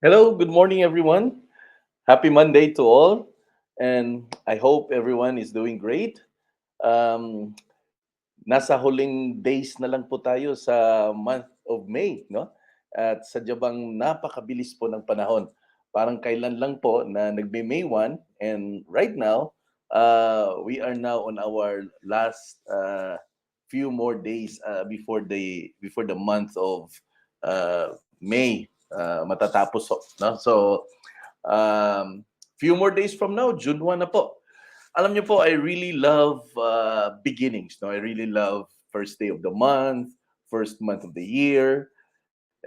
Hello, good morning, everyone. Happy Monday to all, and I hope everyone is doing great. Um, Nasa huling days na lang po tayo sa month of May, no? At sadyabang napakabilis po ng panahon. Parang kailan lang po na nagme-May 1 and right now, we are now on our last few more days before the month of May matatapos, no? So, few more days from now, June 1 na po. Alam niyo po, I really love beginnings. No, I really love first day of the month, first month of the year,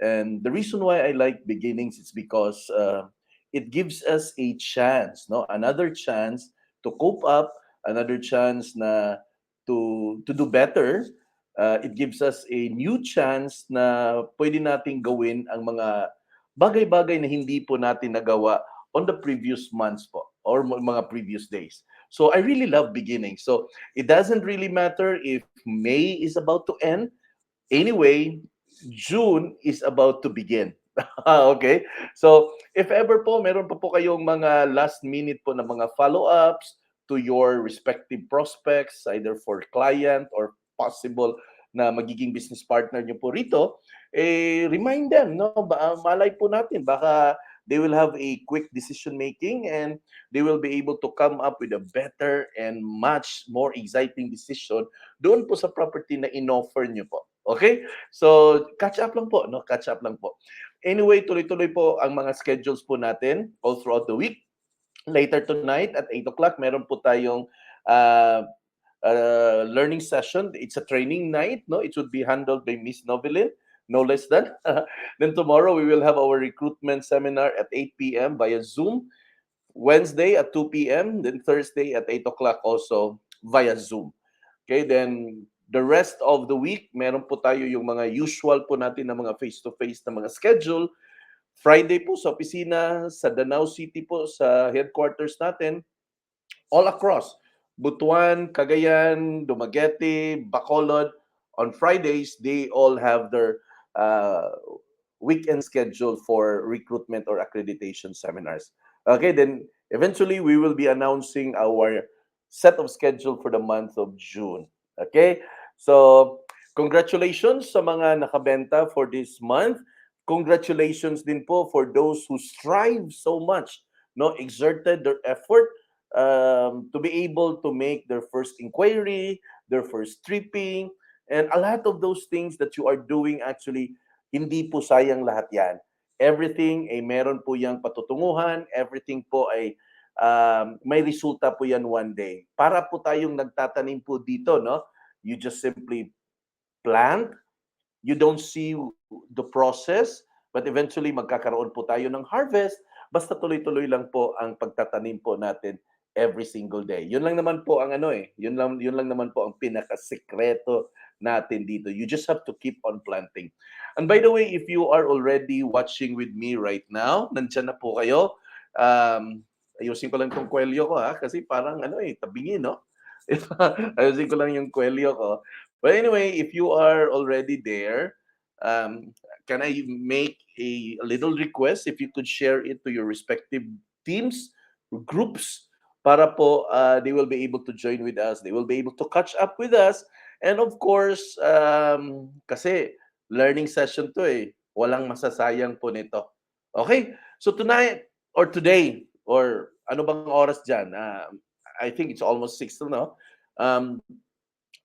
and the reason why I like beginnings is because it gives us a chance, no, another chance to cope up, another chance na to do better. It gives us a new chance na pwede nating gawin ang mga bagay-bagay na hindi po natin nagawa on the previous months po or mga previous days. So I really love beginnings. So it doesn't really matter if May is about to end. Anyway, June is about to begin. Okay? So, if ever po, meron pa po kayong mga last minute po na mga follow-ups to your respective prospects, either for client or possible na magiging business partner nyo po rito, remind them, no? Malay po natin, baka they will have a quick decision making and they will be able to come up with a better and much more exciting decision doon po sa property na in-offer nyo po. Okay? So, catch up lang po, no? Catch up lang po. Anyway, tuloy-tuloy po ang mga schedules po natin all throughout the week. Later tonight at 8 o'clock, meron po tayong uh, learning session. It's a training night, no? It should be handled by Miss Novelin, no less than. Then tomorrow, we will have our recruitment seminar at 8 p.m. via Zoom. Wednesday at 2 p.m. Then Thursday at 8 o'clock also via Zoom. Okay, then the rest of the week, meron po tayo yung mga usual po natin na mga face-to-face na mga schedule. Friday po sa opisina, sa Danau City po, sa headquarters natin, all across. Butuan, Cagayan, Dumaguete, Bacolod. On Fridays, they all have their uh, weekend schedule for recruitment or accreditation seminars. Okay, then eventually we will be announcing our set of schedule for the month of June. Okay, so congratulations sa mga nakabenta for this month. Congratulations din po for those who strive so much, no, exerted their effort to be able to make their first inquiry, their first tripping, and a lot of those things that you are doing actually, hindi po sayang lahat yan. Everything ay meron po yung patutunguhan, everything po ay may resulta po yan one day. Para po tayong nagtatanim po dito, no? You just simply plant, you don't see the process, but eventually magkakaroon po tayo ng harvest. Basta tuloy-tuloy lang po ang pagtatanim po natin every single day. Yun lang naman po ang yun lang naman po ang pinakasekreto natin dito. You just have to keep on planting. And by the way, if you are already watching with me right now, nandiyan na po kayo. Ayusin ko lang tong kwelyo ko kasi parang tabingi, no? Ayusin ko lang yung kwelyo ko. But anyway, if you are already there, can I make a little request if you could share it to your respective teams, groups, para po they will be able to join with us. They will be able to catch up with us. And of course, kasi learning session to walang masasayang po nito. Okay? So tonight or today or ano bang oras dyan? I think it's almost 6 no? Um,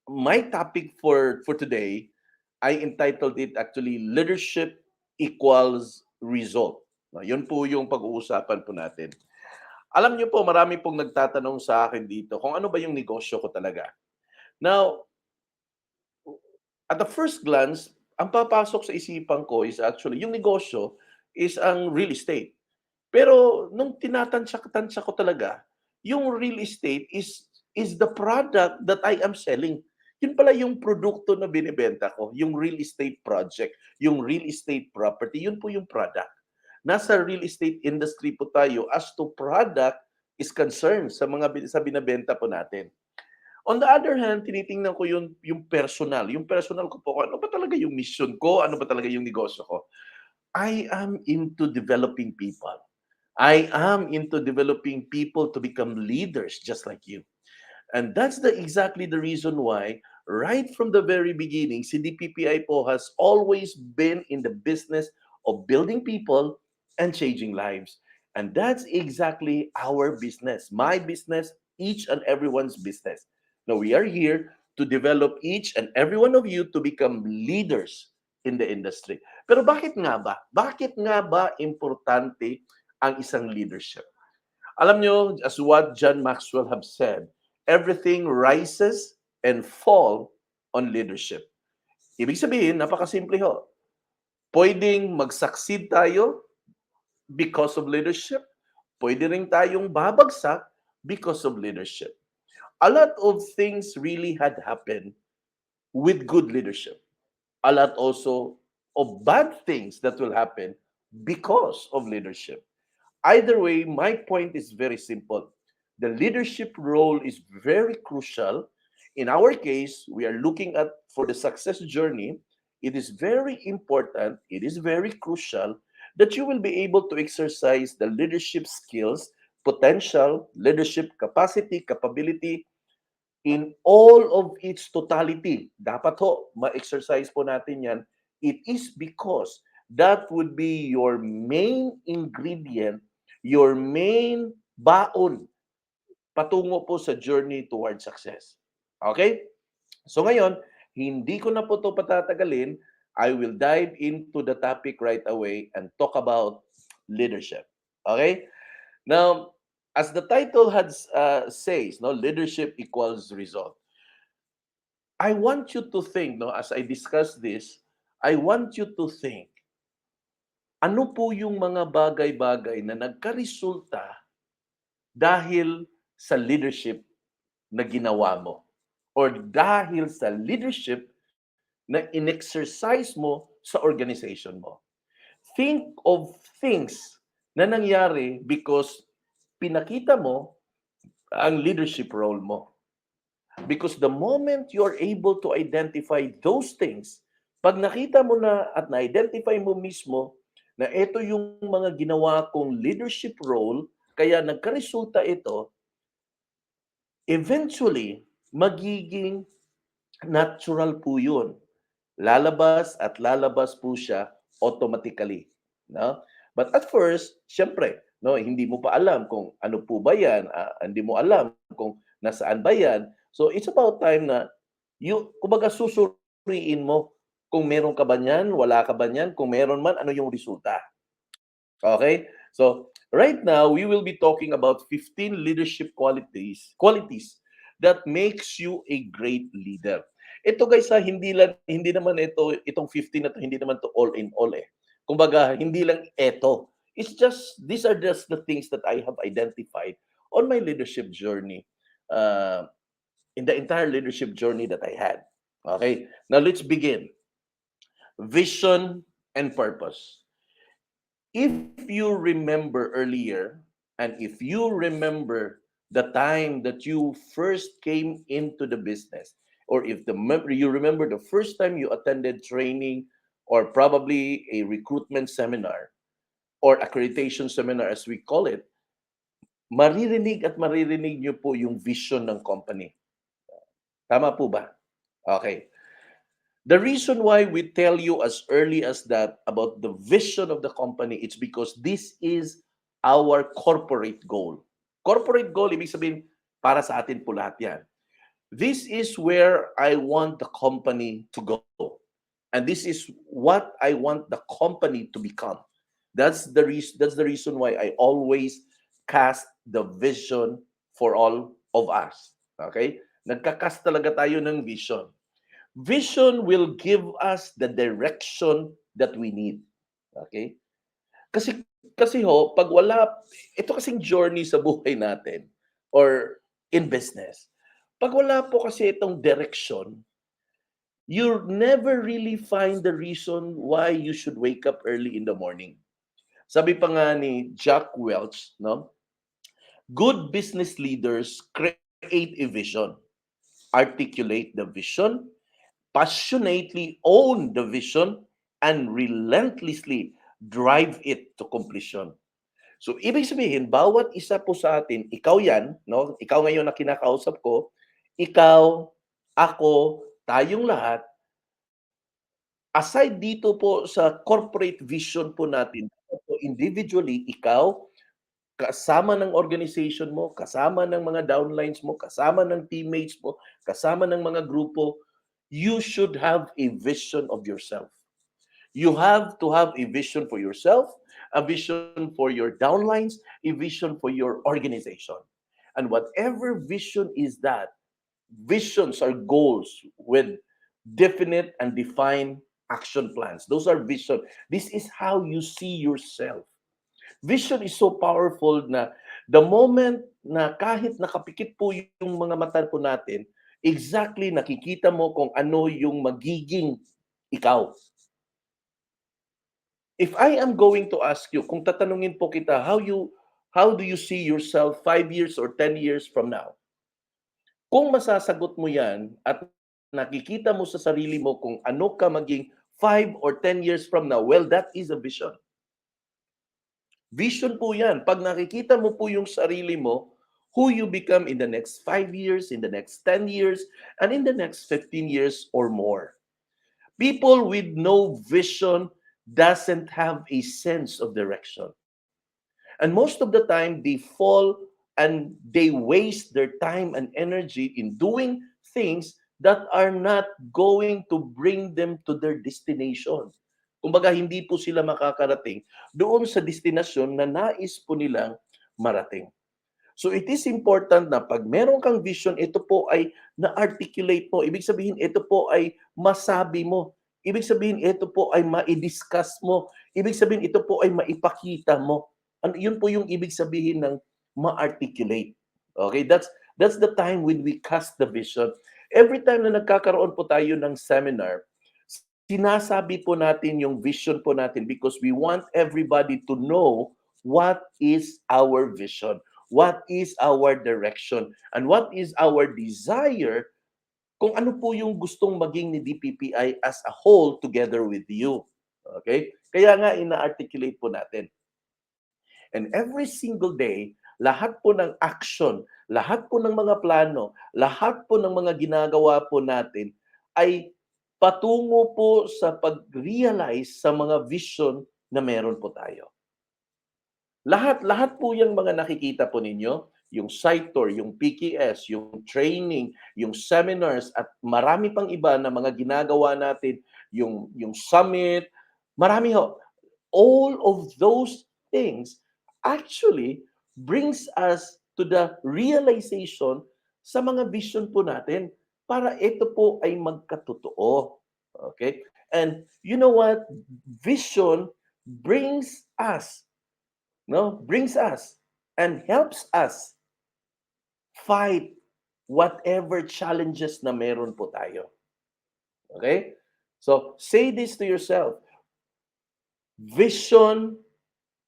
my topic for today, I entitled it actually Leadership Equals Result. No, yun po yung pag-uusapan po natin. Alam niyo po, marami pong nagtatanong sa akin dito kung ano ba yung negosyo ko talaga. Now, at the first glance, ang papasok sa isipan ko is actually, yung negosyo is ang real estate. Pero nung tinatansya ko talaga, yung real estate is the product that I am selling. Yun pala yung produkto na binibenta ko, yung real estate project, yung real estate property, yun po yung product. Nasa real estate industry po tayo as to product is concerned sa binebenta po natin. On the other hand, tinitingnan ko yung personal. Yung personal ko po, ano ba talaga yung mission ko? Ano ba talaga yung negosyo ko? I am into developing people. I am into developing people to become leaders just like you. And that's exactly the reason why, right from the very beginning, si DPPI po has always been in the business of building people and changing lives. And that's exactly our business, my business, each and everyone's business. Now, we are here to develop each and every one of you to become leaders in the industry. Pero bakit nga ba? Bakit nga ba importante ang isang leadership? Alam nyo, as what John Maxwell have said, everything rises and fall on leadership. Ibig sabihin, napakasimple ho. Pwedeng mag-succeed tayo because of leadership. Pwede rin tayong babagsak because of leadership. A lot of things really had happened with good leadership. A lot also of bad things that will happen because of leadership. Either way, my point is very simple. The leadership role is very crucial. In our case, we are looking at for the success journey. It is very important, it is very crucial that you will be able to exercise the leadership skills, potential, leadership capacity, capability in all of its totality. Dapat ho, ma-exercise po natin yan. It is because that would be your main ingredient, your main baon patungo po sa journey toward success. Okay? So ngayon, hindi ko na po ito patatagalin. I will dive into the topic right away and talk about leadership. Okay? Now, as the title has says, no, leadership equals result. I want you to think, no, as I discuss this, I want you to think, ano po yung mga bagay-bagay na nagkaresulta dahil sa leadership na ginawa mo? Or dahil sa leadership na in-exercise mo sa organization mo? Think of things na nangyari because pinakita mo ang leadership role mo. Because the moment you're able to identify those things, pag nakita mo na at na-identify mo mismo na ito yung mga ginawa kong leadership role, kaya nagkaresulta ito, eventually, magiging natural po yun. Lalabas po siya automatically. No? But at first, syempre, no, hindi mo pa alam kung ano po ba yan, hindi mo alam kung nasaan ba yan. So it's about time na kumbaga susuriin mo kung meron ka ba niyan, wala ka ba niyan, kung meron man, ano yung resulta. Okay? So, right now, we will be talking about 15 leadership qualities that makes you a great leader. Ito guys, hindi naman itong 15 na to, hindi naman to all in all eh. Kumbaga, hindi lang ito. It's just, these are just the things that I have identified on my leadership journey, in the entire leadership journey that I had. Okay? Now, let's begin. Vision and purpose. If you remember earlier, and if you remember the time that you first came into the business, or if you remember the first time you attended training, or probably a recruitment seminar, or accreditation seminar as we call it, maririnig nyo po yung vision ng company. Tama po ba? Okay. The reason why we tell you as early as that about the vision of the company, it's because this is our corporate goal. Corporate goal, ibig sabihin, para sa atin po lahat yan. This is where I want the company to go. And this is what I want the company to become. That's the reason why I always cast the vision for all of us. Okay? Nagka-cast talaga tayo ng vision. Vision will give us the direction that we need. Okay? Kasi ho, pag wala, ito kasing journey sa buhay natin or in business. Pag wala po kasi itong direction, you never really find the reason why you should wake up early in the morning. Sabi pa nga ni Jack Welch, no? Good business leaders create a vision, articulate the vision, passionately own the vision, and relentlessly drive it to completion. So, ibig sabihin, bawat isa po sa atin, ikaw yan, no? Ikaw ngayon na kinakausap ko, ikaw, ako, tayong lahat, aside dito po sa corporate vision po natin, individually, ikaw, kasama ng organization mo, kasama ng mga downlines mo, kasama ng teammates mo, kasama ng mga grupo, you should have a vision of yourself. You have to have a vision for yourself, a vision for your downlines, a vision for your organization. And whatever vision is that, visions are goals with definite and defined action plans. Those are vision. This is how you see yourself. Vision is so powerful na the moment na kahit nakapikit po yung mga mata po natin, exactly nakikita mo kung ano yung magiging ikaw. If I am going to ask you, kung tatanungin po kita, how do you see yourself 5 years or 10 years from now? Kung masasagot mo yan at nakikita mo sa sarili mo kung ano ka maging 5 or 10 years from now, well, that is a vision. Vision po yan. Pag nakikita mo po yung sarili mo, who you become in the next 5 years, in the next 10 years, and in the next 15 years or more. People with no vision doesn't have a sense of direction. And most of the time, they fall and they waste their time and energy in doing things that are not going to bring them to their destination. Kumbaga, hindi po sila makakarating doon sa destinasyon na nais po nilang marating. So it is important na pag meron kang vision, ito po ay na-articulate mo. Ibig sabihin, ito po ay masabi mo. Ibig sabihin, ito po ay ma-discuss mo. Ibig sabihin, ito po ay maipakita mo. Ano, yun po yung ibig sabihin ng ma-articulate. Okay? That's the time when we cast the vision. Every time na nagkakaroon po tayo ng seminar, sinasabi po natin yung vision po natin because we want everybody to know what is our vision, what is our direction, and what is our desire kung ano po yung gustong maging ni DPPI as a whole together with you. Okay? Kaya nga ina-articulate po natin. And every single day, lahat po ng action, lahat po ng mga plano, lahat po ng mga ginagawa po natin ay patungo po sa pag-realize sa mga vision na meron po tayo. Lahat po yung mga nakikita po ninyo, yung site tour, yung PKS, yung training, yung seminars, at marami pang iba na mga ginagawa natin, yung summit, marami ho. All of those things actually brings us to the realization sa mga vision po natin para ito po ay magkatotoo. Okay? And you know what? Vision brings us, no? Brings us and helps us fight whatever challenges na meron po tayo. Okay? So, say this to yourself. Vision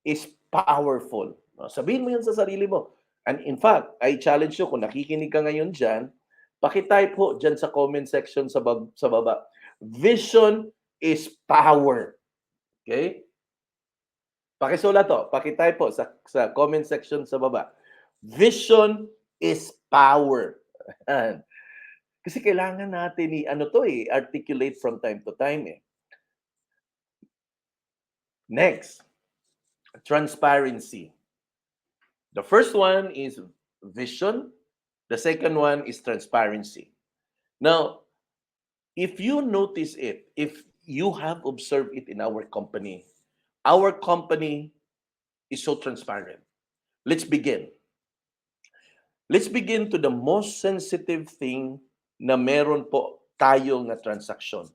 is powerful. No, sabihin mo yan sa sarili mo. And in fact, I challenge you, kung nakikinig ka ngayon dyan, pakitype po dyan sa comment section sa baba. Vision is power. Okay? Pakisulat to. Pakitype po sa comment section sa baba. Vision is power. Kasi kailangan natin articulate from time to time. Next, transparency. The first one is vision. The second one is transparency. Now, if you notice it, if you have observed it in our company is so transparent. Let's begin. Let's begin to the most sensitive thing na meron po tayong na transaction.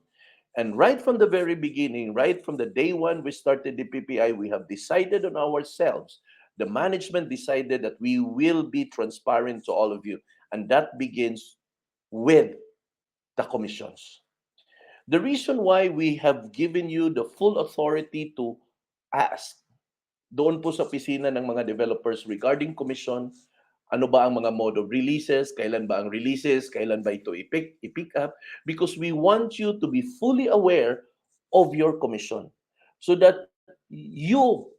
And right from the very beginning, right from the day one we started the PPI, we have decided on ourselves. The management decided that we will be transparent to all of you. And that begins with the commissions. The reason why we have given you the full authority to ask doon po sa opisina ng mga developers regarding commission, ano ba ang mga mode of releases, kailan ba ang releases, kailan ba ito i-pick up, because we want you to be fully aware of your commission so that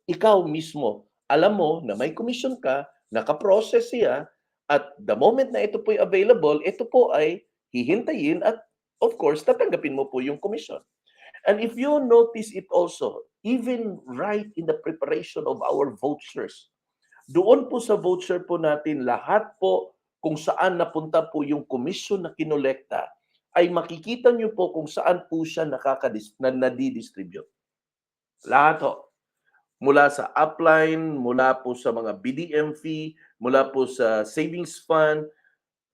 ikaw mismo, alam mo na may commission ka, nakaprocess siya, at the moment na ito po'y available, ito po ay hihintayin at of course, tatanggapin mo po yung commission. And if you notice it also, even right in the preparation of our vouchers, doon po sa voucher po natin, lahat po kung saan napunta po yung commission na kinolekta, ay makikita nyo po kung saan po siya nadi-distribute. Lahat ho. Mula sa upline, mula po sa mga BDM fee, mula po sa savings fund,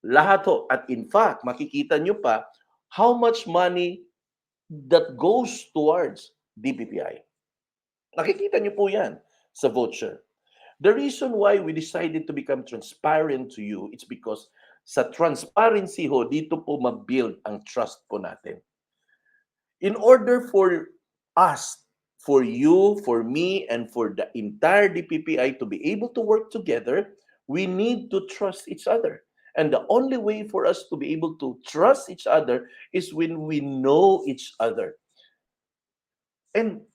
lahat ho. At in fact, makikita nyo pa how much money that goes towards DPPI. Nakikita nyo po yan sa voucher. The reason why we decided to become transparent to you, it's because sa transparency ho, dito po ma-build ang trust po natin. In order for us, for you, for me, and for the entire DPPI to be able to work together, we need to trust each other. And the only way for us to be able to trust each other is when we know each other. And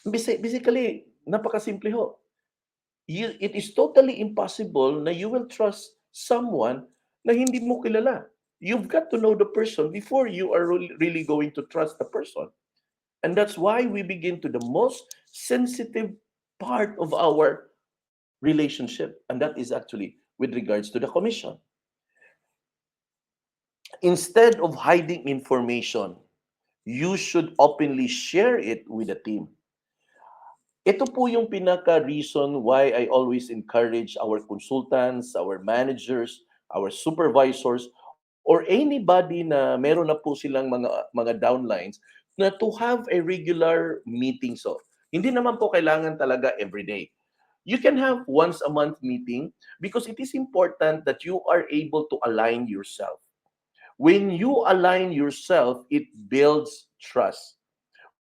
basically, napakasimple ho. It is totally impossible na you will trust someone na hindi mo kilala. You've got to know the person before you are really going to trust the person. And that's why we begin to the most sensitive part of our relationship. And that is actually with regards to the commission. Instead of hiding information, you should openly share it with the team. Ito po yung pinaka-reason why I always encourage our consultants, our managers, our supervisors, or anybody na meron na po silang mga downlines na to have a regular meeting. So, hindi naman po kailangan talaga every day. You can have once a month meeting because it is important that you are able to align yourself. When you align yourself, it builds trust.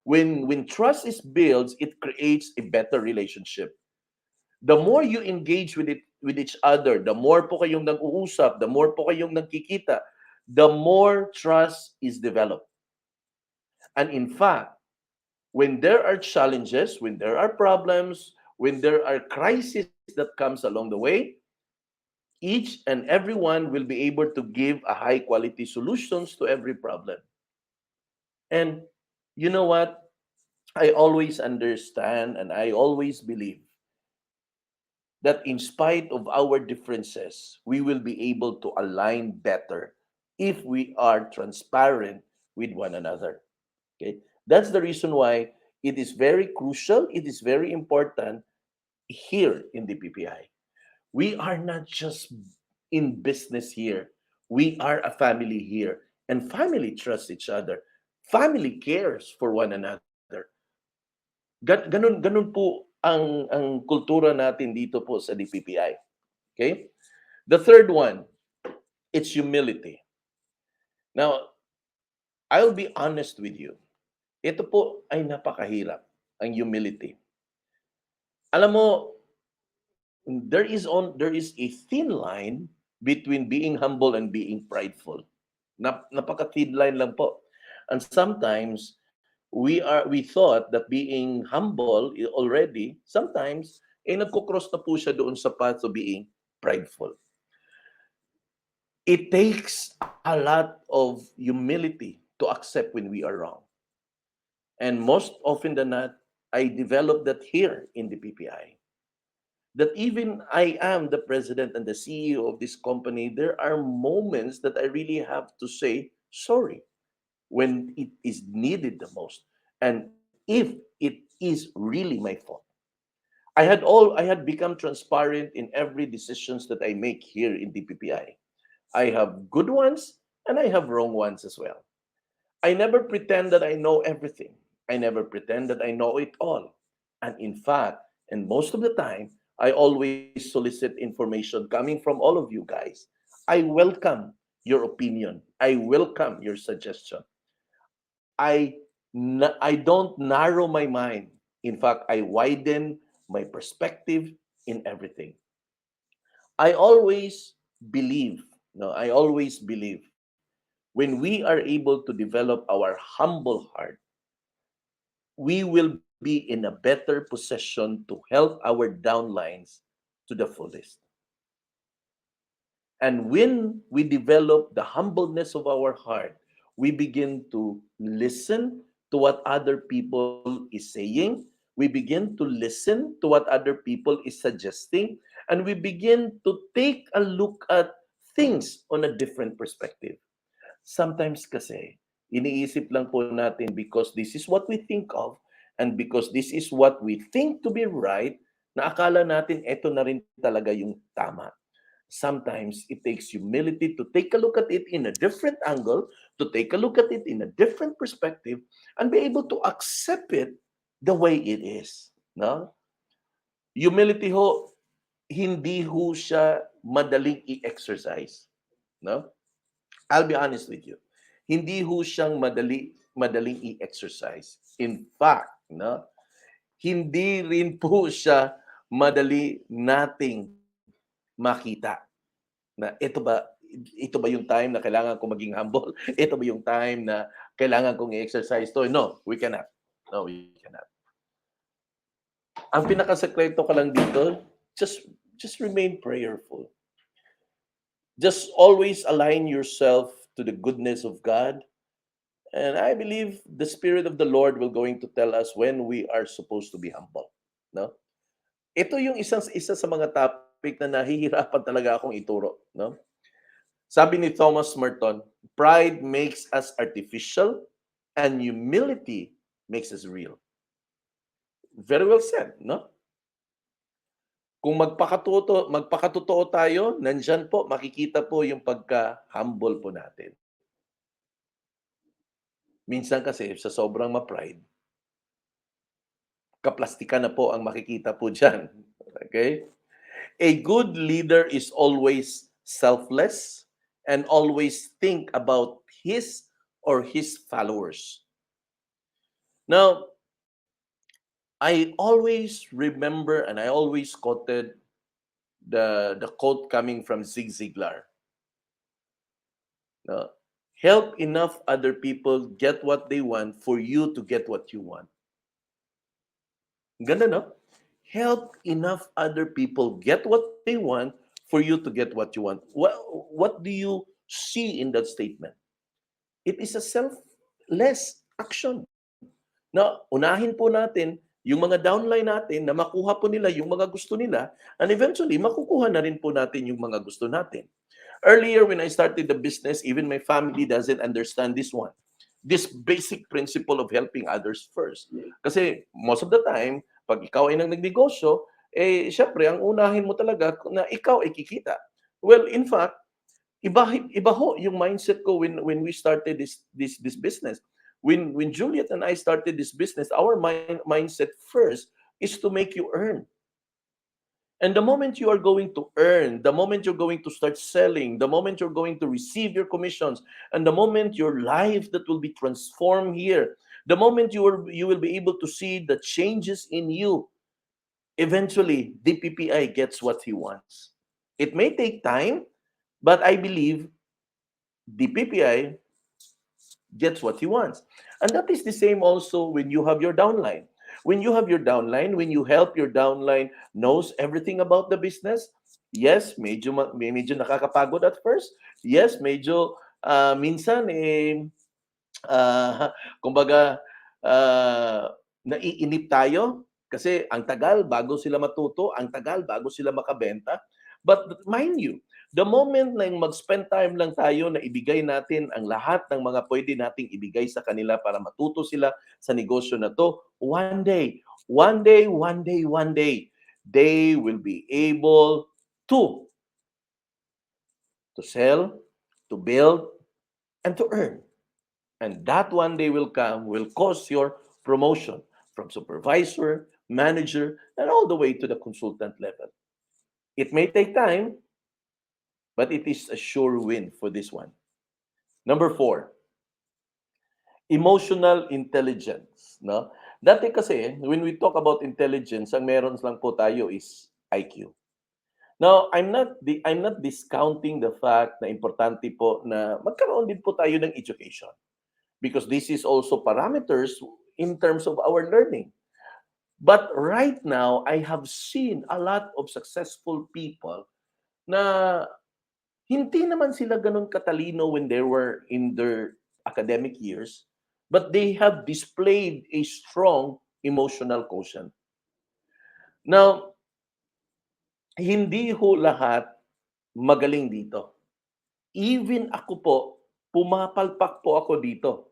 When trust is built, it creates a better relationship. The more you engage with each other, the more po kayong nag-uusap, the more po kayong nagkikita, the more trust is developed. And in fact, when there are challenges, when there are problems, when there are crises that comes along the way, each and everyone will be able to give a high quality solutions to every problem. And you know what? I always understand and I always believe that in spite of our differences, we will be able to align better if we are transparent with one another. Okay? That's the reason why it is very crucial, it is very important here in the PPI. We are not just in business here. We are a family here. And family trusts each other. Family cares for one another. Ganun po ang kultura natin dito po sa DPPI. Okay? The third one, it's humility. Now, I'll be honest with you. Ito po ay napakahirap, ang humility. Alam mo, there is a thin line between being humble and being prideful. Napaka-thin line lang po. And sometimes we thought that being humble already, sometimes nagko-cross na po siya doon sa path of being prideful. It takes a lot of humility to accept when we are wrong. And most often than not, I developed that here in the PPI. That even I am the president and the CEO of this company, there are moments that I really have to say sorry when it is needed the most. And if it is really my fault. I had become transparent in every decisions that I make here in DPPI. I have good ones and I have wrong ones as well. I never pretend that I know everything. I never pretend that I know it all. And in fact, and most of the time, I always solicit information coming from all of you guys. I welcome your opinion. I welcome your suggestion. I don't narrow my mind. In fact, I widen my perspective in everything. I always believe, no, I always believe when we are able to develop our humble heart, we will be in a better position to help our downlines to the fullest. And when we develop the humbleness of our heart, we begin to listen to what other people is saying. We begin to listen to what other people is suggesting. And we begin to take a look at things on a different perspective. Sometimes kasi, iniisip lang po natin because this is what we think of and because this is what we think to be right, na akala natin eto na rin talaga yung tama. Sometimes it takes humility to take a look at it in a different angle, to take a look at it in a different perspective, and be able to accept it the way it is. No? Humility ho, hindi ho siya madaling i-exercise. No? I'll be honest with you. Hindi ho siyang madaling i-exercise. In fact, no? Hindi rin po siya madali nating makita na ito ba yung time na kailangan kong maging humble? Ito ba yung time na kailangan kong i-exercise to? No, we cannot. No, we cannot. Ang pinakasekreto ka lang dito, just remain prayerful. Just always align yourself to the goodness of God. And I believe the Spirit of the Lord will going to tell us when we are supposed to be humble. No? Ito yung isa sa mga topic na nahihirapan talaga akong ituro. No? Sabi ni Thomas Merton, pride makes us artificial and humility makes us real. Very well said, no? Kung magpakatotoo tayo, nandyan po, makikita po yung pagka-humble po natin. Minsan kasi, sa sobrang ma-pride, kaplastikan na po ang makikita po dyan. Okay? A good leader is always selfless and always think about his or his followers. Now, I always remember and I always quoted the quote coming from Zig Ziglar. No? Help enough other people get what they want for you to get what you want. Ganda, no? Help enough other people get what they want for you to get what you want. What do you see in that statement? It is a selfless action. Na unahin po natin yung mga downline natin na makuha po nila yung mga gusto nila and eventually makukuha na rin po natin yung mga gusto natin. Earlier when I started the business, even my family doesn't understand this one. This basic principle of helping others first. Kasi most of the time, pag ikaw ay nagnegosyo, syempre, ang unahin mo talaga na ikaw ay kikita. Well, in fact, iba ho yung mindset ko when we started this business. When Juliet and I started this business, our mindset first is to make you earn. And the moment you are going to earn, the moment you're going to start selling, the moment you're going to receive your commissions, and the moment your life that will be transformed here, the moment you will be able to see the changes in you, eventually DPPI gets what he wants. It may take time, but I believe DPPI gets what he wants. And that is the same also when you have your downline. When you have your downline, when you help your downline knows everything about the business, yes, medyo nakakapagod at first. Yes, medyo minsan kumbaga naiinip tayo kasi ang tagal bago sila matuto, ang tagal bago sila makabenta. But mind you, the moment na mag-spend time lang tayo na ibigay natin ang lahat ng mga pwede nating ibigay sa kanila para matuto sila sa negosyo na to, one day, they will be able to sell, to build, and to earn. And that one day will come, will cause your promotion from supervisor, manager, and all the way to the consultant level. It may take time, but it is a sure win for this one. Number 4, emotional intelligence. No? Dati kasi, when we talk about intelligence, ang meron lang po tayo is IQ. Now, I'm not discounting the fact na importante po na magkaroon din po tayo ng education. Because this is also parameters in terms of our learning. But right now, I have seen a lot of successful people na hindi naman sila ganun katalino when they were in their academic years, but they have displayed a strong emotional quotient. Now, hindi ho lahat magaling dito. Even ako po, pumapalpak po ako dito.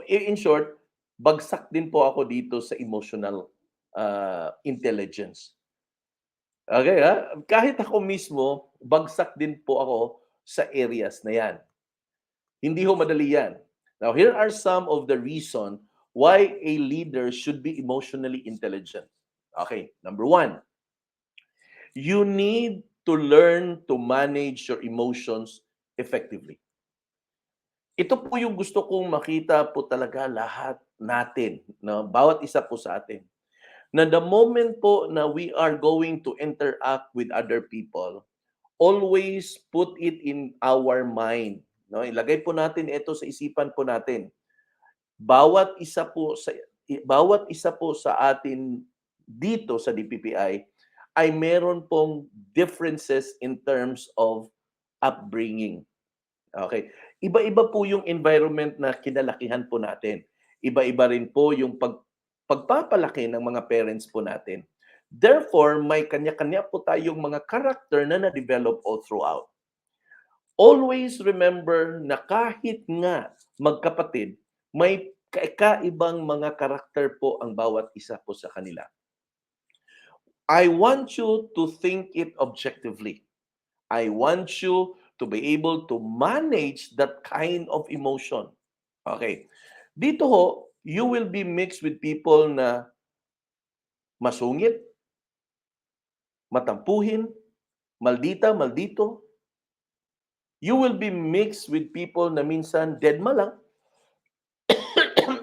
In short, bagsak din po ako dito sa emotional intelligence. Okay, ha? Kahit ako mismo, bagsak din po ako sa areas na yan. Hindi ho madali yan. Now, here are some of the reason why a leader should be emotionally intelligent. Okay, number one, you need to learn to manage your emotions effectively. Ito po yung gusto kong makita po talaga lahat natin, no? Bawat isa po sa atin. Na the moment po na we are going to interact with other people, always put it in our mind. No? Ilagay po natin ito sa isipan po natin. Bawat isa po sa atin dito sa DPPI ay meron pong differences in terms of upbringing. Okay. Iba-iba po yung environment na kinalakihan po natin. Iba-iba rin po yung pagpapalaki ng mga parents po natin. Therefore, may kanya-kanya po tayong mga character na na-develop all throughout. Always remember na kahit nga magkapatid, may kakaibang mga karakter po ang bawat isa po sa kanila. I want you to think it objectively. I want you to be able to manage that kind of emotion. Okay. Dito ho, you will be mixed with people na masungit, matampuhin, maldita, maldito. You will be mixed with people na minsan deadma lang.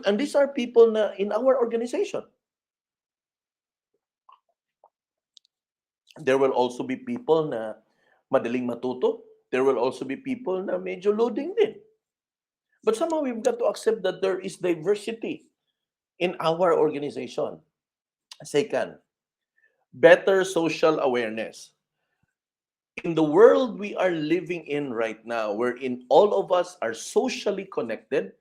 And these are people na in our organization. There will also be people na madaling matuto. There will also be people na medyo loading din. But somehow we've got to accept that there is diversity in our organization. Second, better social awareness. In the world we are living in right now, wherein all of us are socially connected,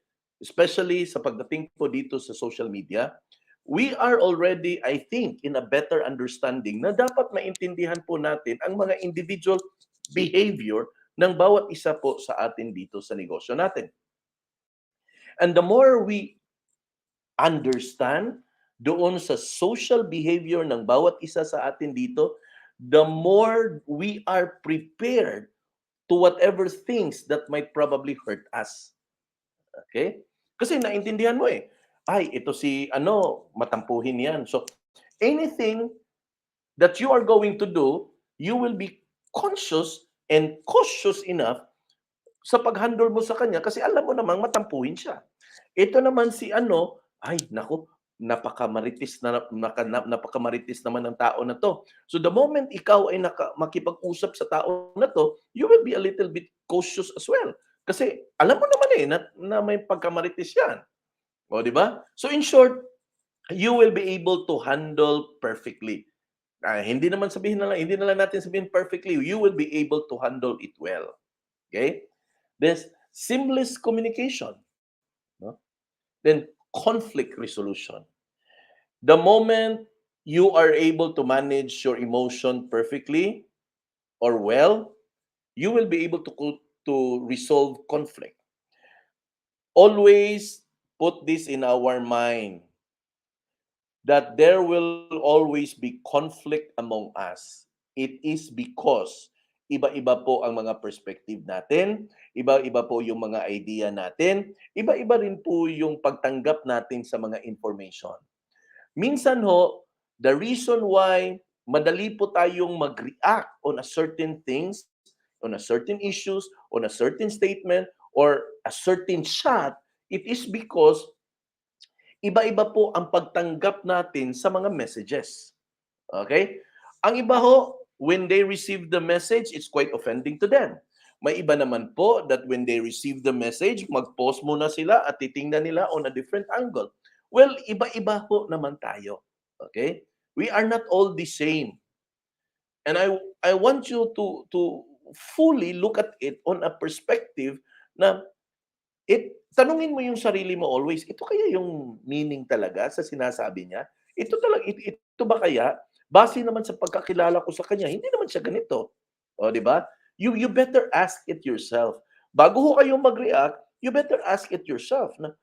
especially sa pagdating po dito sa social media, we are already, I think, in a better understanding na dapat maintindihan po natin ang mga individual behavior ng bawat isa po sa atin dito sa negosyo natin. And the more we understand doon sa social behavior ng bawat isa sa atin dito, the more we are prepared to whatever things that might probably hurt us. Okay? Kasi naintindihan mo eh. Ay, ito si matampuhin yan. So, anything that you are going to do, you will be conscious and cautious enough sa pag-handle mo sa kanya kasi alam mo namang matampuhin siya. Ito naman si ay naku, napakamaritis naman ng tao na to. So the moment ikaw ay makipag-usap sa tao na to, you will be a little bit cautious as well. Kasi alam mo naman na may pagkamaritis yan. O, di ba? So in short, you will be able to handle perfectly. Hindi na lang natin sabihin perfectly. You will be able to handle it well. Okay? There's seamless communication. No? Then conflict resolution. The moment you are able to manage your emotion perfectly or well, you will be able to resolve conflict. Always put this in our mind that there will always be conflict among us. It is because iba-iba po ang mga perspective natin, iba-iba po yung mga idea natin, iba-iba rin po yung pagtanggap natin sa mga information. Minsan ho, the reason why madali po tayong mag-react on a certain things, on a certain issues, on a certain statement, or a certain shot, it is because iba-iba po ang pagtanggap natin sa mga messages. Okay? Ang iba ho, when they receive the message, it's quite offending to them. May iba naman po that when they receive the message, mag-pause muna sila at titingnan nila on a different angle. Well, iba-iba po naman tayo. Okay? We are not all the same. And I want you to fully look at it on a perspective na tanungin mo yung sarili mo always, ito kaya yung meaning talaga sa sinasabi niya? Ito talaga, ito ba kaya? Base naman sa pagkakilala ko sa kanya, hindi naman siya ganito. O, di ba? You better ask it yourself. Bago ho kayong mag-react, you better ask it yourself na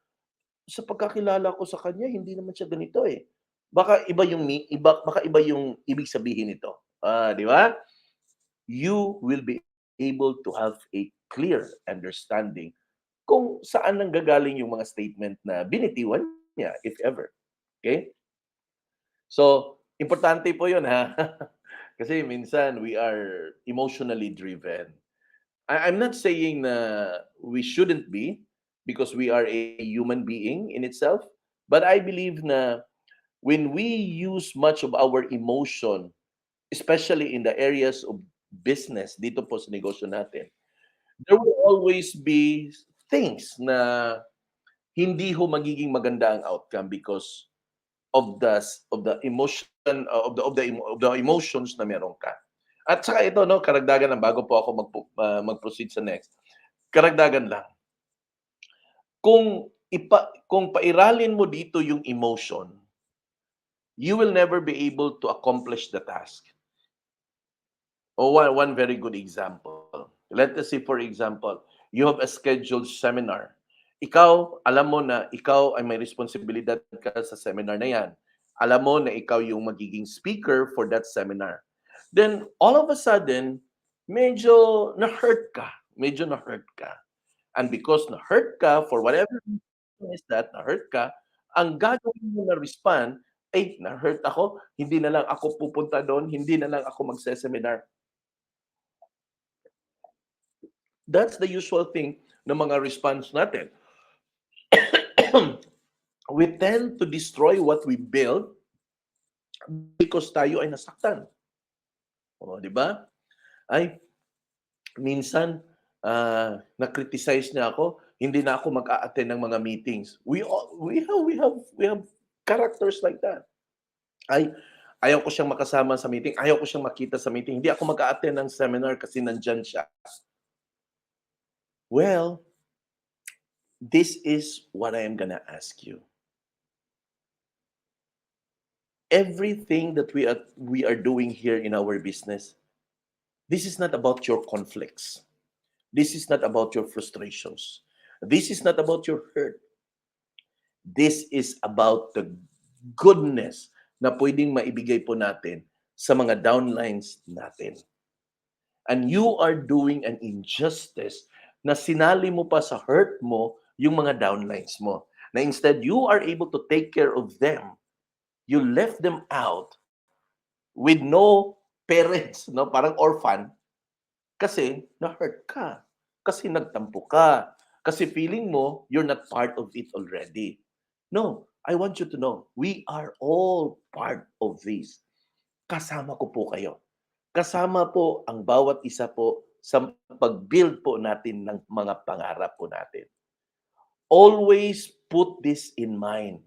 sa pagkakilala ko sa kanya, hindi naman siya ganito eh. Baka iba yung ibig sabihin nito. Di ba? You will be able to have a clear understanding kung saan nanggagaling yung mga statement na binitiwan niya, if ever. Okay? So, importante po yun, ha? Kasi minsan, we are emotionally driven. I'm not saying na we shouldn't be because we are a human being in itself. But I believe na when we use much of our emotion, especially in the areas of business, dito po sa negosyo natin, there will always be things na hindi ho magiging maganda ang outcome because of the emotion of the emotions na meron ka. At saka ito no, karagdagan ng bago po ako mag-proceed sa next. Karagdagan lang. Kung pairalin mo dito yung emotion, you will never be able to accomplish the task. One very good example. Let us say, for example, you have a scheduled seminar. Ikaw, alam mo na ikaw ay may responsibilidad ka sa seminar na yan. Alam mo na ikaw yung magiging speaker for that seminar. Then, all of a sudden, medyo na-hurt ka. Medyo na-hurt ka. And because na-hurt ka, for whatever reason is that, na-hurt ka, ang gagawin mo na respond, ay, na-hurt ako, hindi na lang ako pupunta doon, hindi na lang ako magse-seminar. That's the usual thing ng mga response natin. We tend to destroy what we build because tayo ay nasaktan. O, di ba? Ay, minsan, na-criticize niya ako, hindi na ako mag-a-attend ng mga meetings. We have characters like that. Ay, ayaw ko siyang makasama sa meeting, ayaw ko siyang makita sa meeting, hindi ako mag-a-attend ng seminar kasi nandyan siya. Well, this is what I am gonna ask you. Everything that we are doing here in our business, this is not about your conflicts. This is not about your frustrations. This is not about your hurt. This is about the goodness na pwedeng maibigay po natin sa mga downlines natin. And you are doing an injustice na sinali mo pa sa hurt mo yung mga downlines mo. Na instead, you are able to take care of them. You left them out with no parents, no, parang orphan, kasi na-hurt ka, kasi nagtampo ka, kasi feeling mo you're not part of it already. No, I want you to know, we are all part of this. Kasama ko po kayo. Kasama po ang bawat isa po sa pag-build po natin ng mga pangarap po natin. Always put this in mind.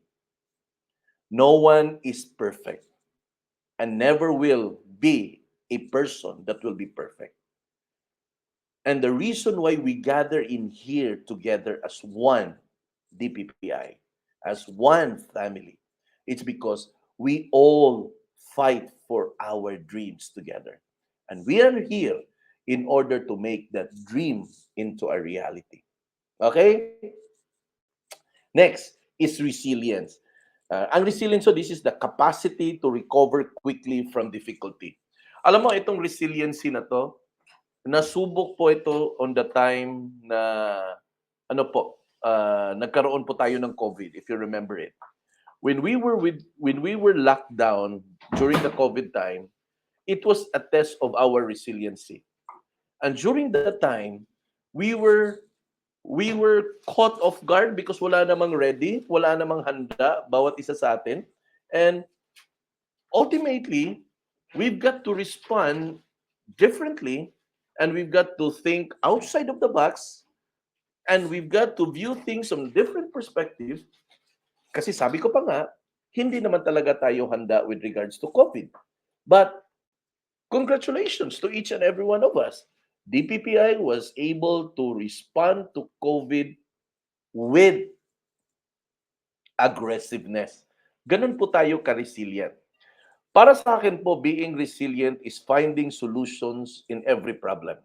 No one is perfect and never will be a person that will be perfect. And the reason why we gather in here together as one DPPI, as one family, it's because we all fight for our dreams together. And we are here in order to make that dream into a reality. Okay? Next is resilience. Ang resilience, so this is the capacity to recover quickly from difficulty. Alam mo, itong resiliency na to, nasubok po ito on the time na nagkaroon po tayo ng COVID, if you remember it. When we were locked down during the COVID time, it was a test of our resiliency. And during that time, we were caught off guard because wala namang ready, wala namang handa bawat isa sa atin. And ultimately, we've got to respond differently, and we've got to think outside of the box, and we've got to view things from different perspectives. Kasi sabi ko pa nga, hindi naman talaga tayo handa with regards to COVID. But congratulations to each and every one of us. DPPI was able to respond to COVID with aggressiveness. Ganun po tayo ka-resilient. Para sa akin po, being resilient is finding solutions in every problem.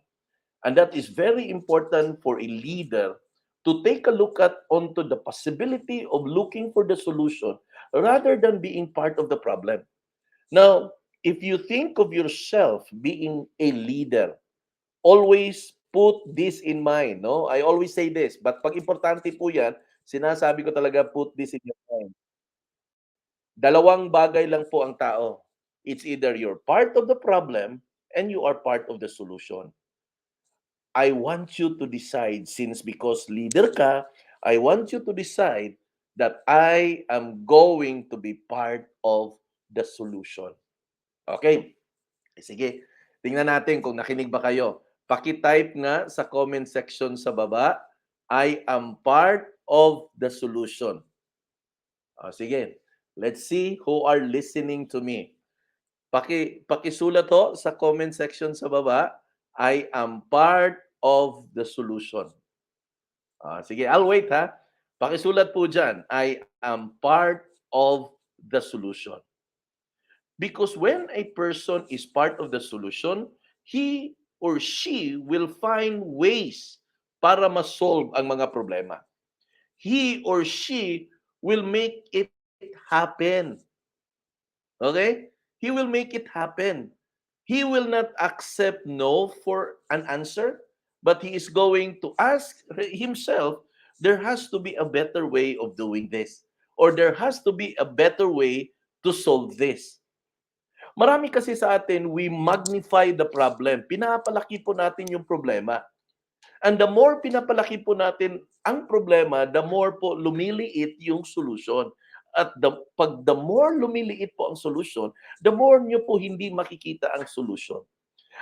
And that is very important for a leader to take a look at onto the possibility of looking for the solution rather than being part of the problem. Now, if you think of yourself being a leader, always put this in mind, no? I always say this, but pag importante po 'yan, sinasabi ko talaga put this in your mind. Dalawang bagay lang po ang tao. It's either you're part of the problem and you are part of the solution. I want you to decide, since because leader ka, I want you to decide that I am going to be part of the solution. Okay? Sige, tingnan natin kung nakinig ba kayo. Paki-type nga sa comment section sa baba, I am part of the solution. Sige, let's see who are listening to me. Pakisulat ho sa comment section sa baba, I am part of the solution. Sige, I'll wait ha. Pakisulat po dyan, I am part of the solution. Because when a person is part of the solution, he or she will find ways para ma-solve ang mga problema. He or she will make it happen. Okay? He will make it happen. He will not accept no for an answer, but he is going to ask himself, there has to be a better way of doing this. Or there has to be a better way to solve this. Marami kasi sa atin, we magnify the problem. Pinapalaki po natin yung problema. And the more pinapalaki po natin ang problema, the more po lumiliit yung solution. At pag the more lumiliit po ang solution, the more nyo po hindi makikita ang solution.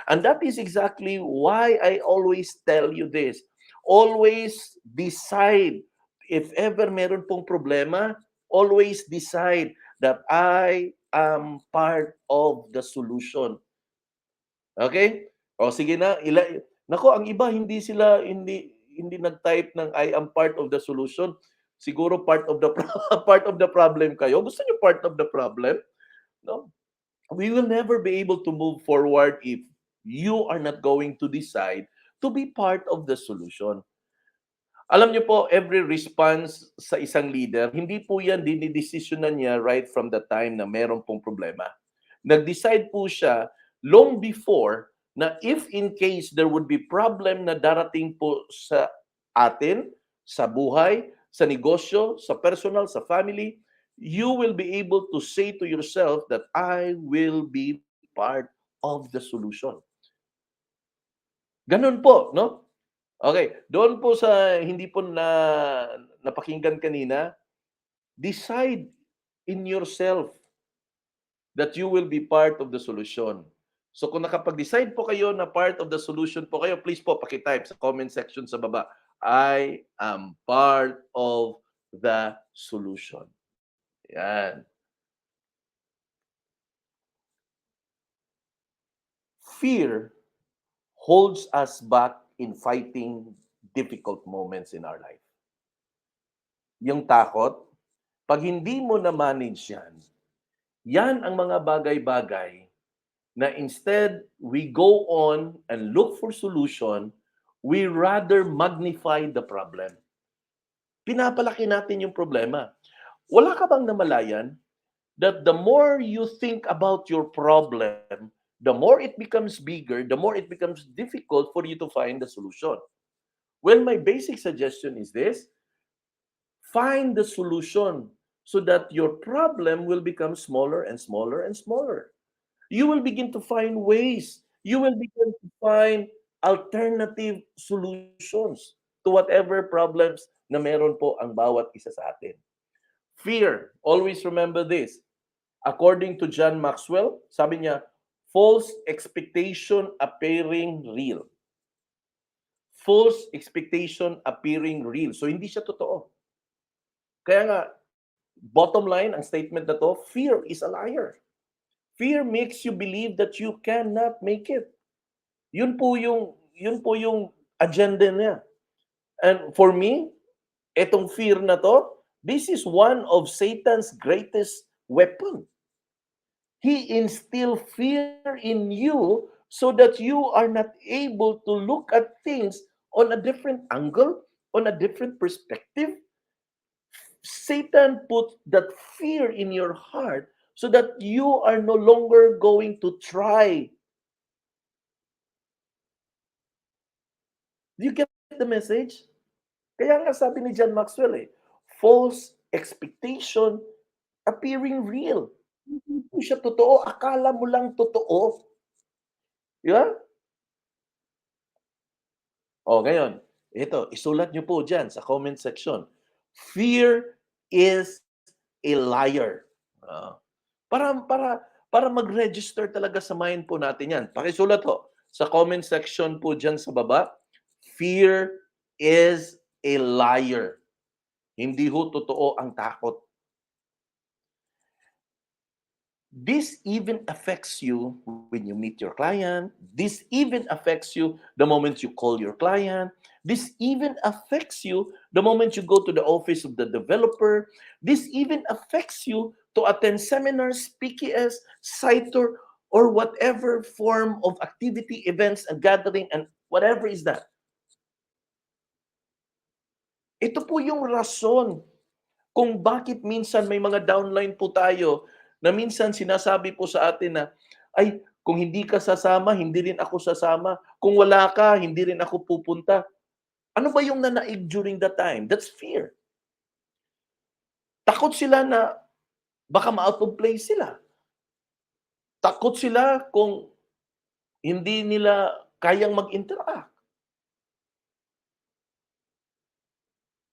And that is exactly why I always tell you this. Always decide. If ever meron pong problema, always decide that I am part of the solution. Okay? O sige na, nako ang iba hindi nag-type ng I am part of the solution. Siguro part of the part of the problem kayo. Gusto niyo part of the problem? No. We will never be able to move forward if you are not going to decide to be part of the solution. Alam niyo po, every response sa isang leader, hindi po yan dinidesisyonan niya right from the time na meron pong problema. Nag-decide po siya long before na if in case there would be problem na darating po sa atin, sa buhay, sa negosyo, sa personal, sa family, you will be able to say to yourself that I will be part of the solution. Ganun po, no? Okay, doon po sa hindi po napakinggan kanina, decide in yourself that you will be part of the solution. So kung nakapag-decide po kayo na part of the solution po kayo, please po paki-type sa comment section sa baba, I am part of the solution. Yan. Fear holds us back in fighting difficult moments in our life. Yung takot, pag hindi mo na-manage yan, yan ang mga bagay-bagay na instead we go on and look for solution, we rather magnify the problem. Pinapalaki natin yung problema. Wala ka bang namalayan that the more you think about your problem, the more it becomes bigger, the more it becomes difficult for you to find the solution. Well, my basic suggestion is this: find the solution so that your problem will become smaller and smaller and smaller. You will begin to find ways. You will begin to find alternative solutions to whatever problems na meron po ang bawat isa sa atin. Fear, always remember this. According to John Maxwell, sabi niya, false expectation appearing real. False expectation appearing real. So, hindi siya totoo. Kaya nga, Bottom line, ang statement na to, fear is a liar. Fear makes you believe that you cannot make it. Yun po yung agenda niya. And for me, etong fear na to, this is one of Satan's greatest weapon. He instill fear in you so that you are not able to look at things on a different angle, on a different perspective. Satan put that fear in your heart so that you are no longer going to try. Do you get the message? Kaya nga sabi ni John Maxwell false expectation appearing real. Hindi po siya totoo, akala mo lang totoo. Di ba? O ngayon, ito, isulat niyo po dyan sa comment section. Fear is a liar. Ah, para mag-register talaga sa mind po natin yan. Pakisulat ho sa comment section po dyan sa baba. Fear is a liar. Hindi ho totoo ang takot. This even affects you when you meet your client. This even affects you the moment you call your client. This even affects you the moment you go to the office of the developer. This even affects you to attend seminars, PKS, site tour, or whatever form of activity, events, and gathering, and whatever is that. Ito po yung rason kung bakit minsan may mga downline po tayo na minsan sinasabi po sa atin na, ay, kung hindi ka sasama, hindi rin ako sasama. Kung wala ka, hindi rin ako pupunta. Ano ba yung nanaig during that time? That's fear. Takot sila na baka ma-out of place sila. Takot sila kung hindi nila kayang mag-interact.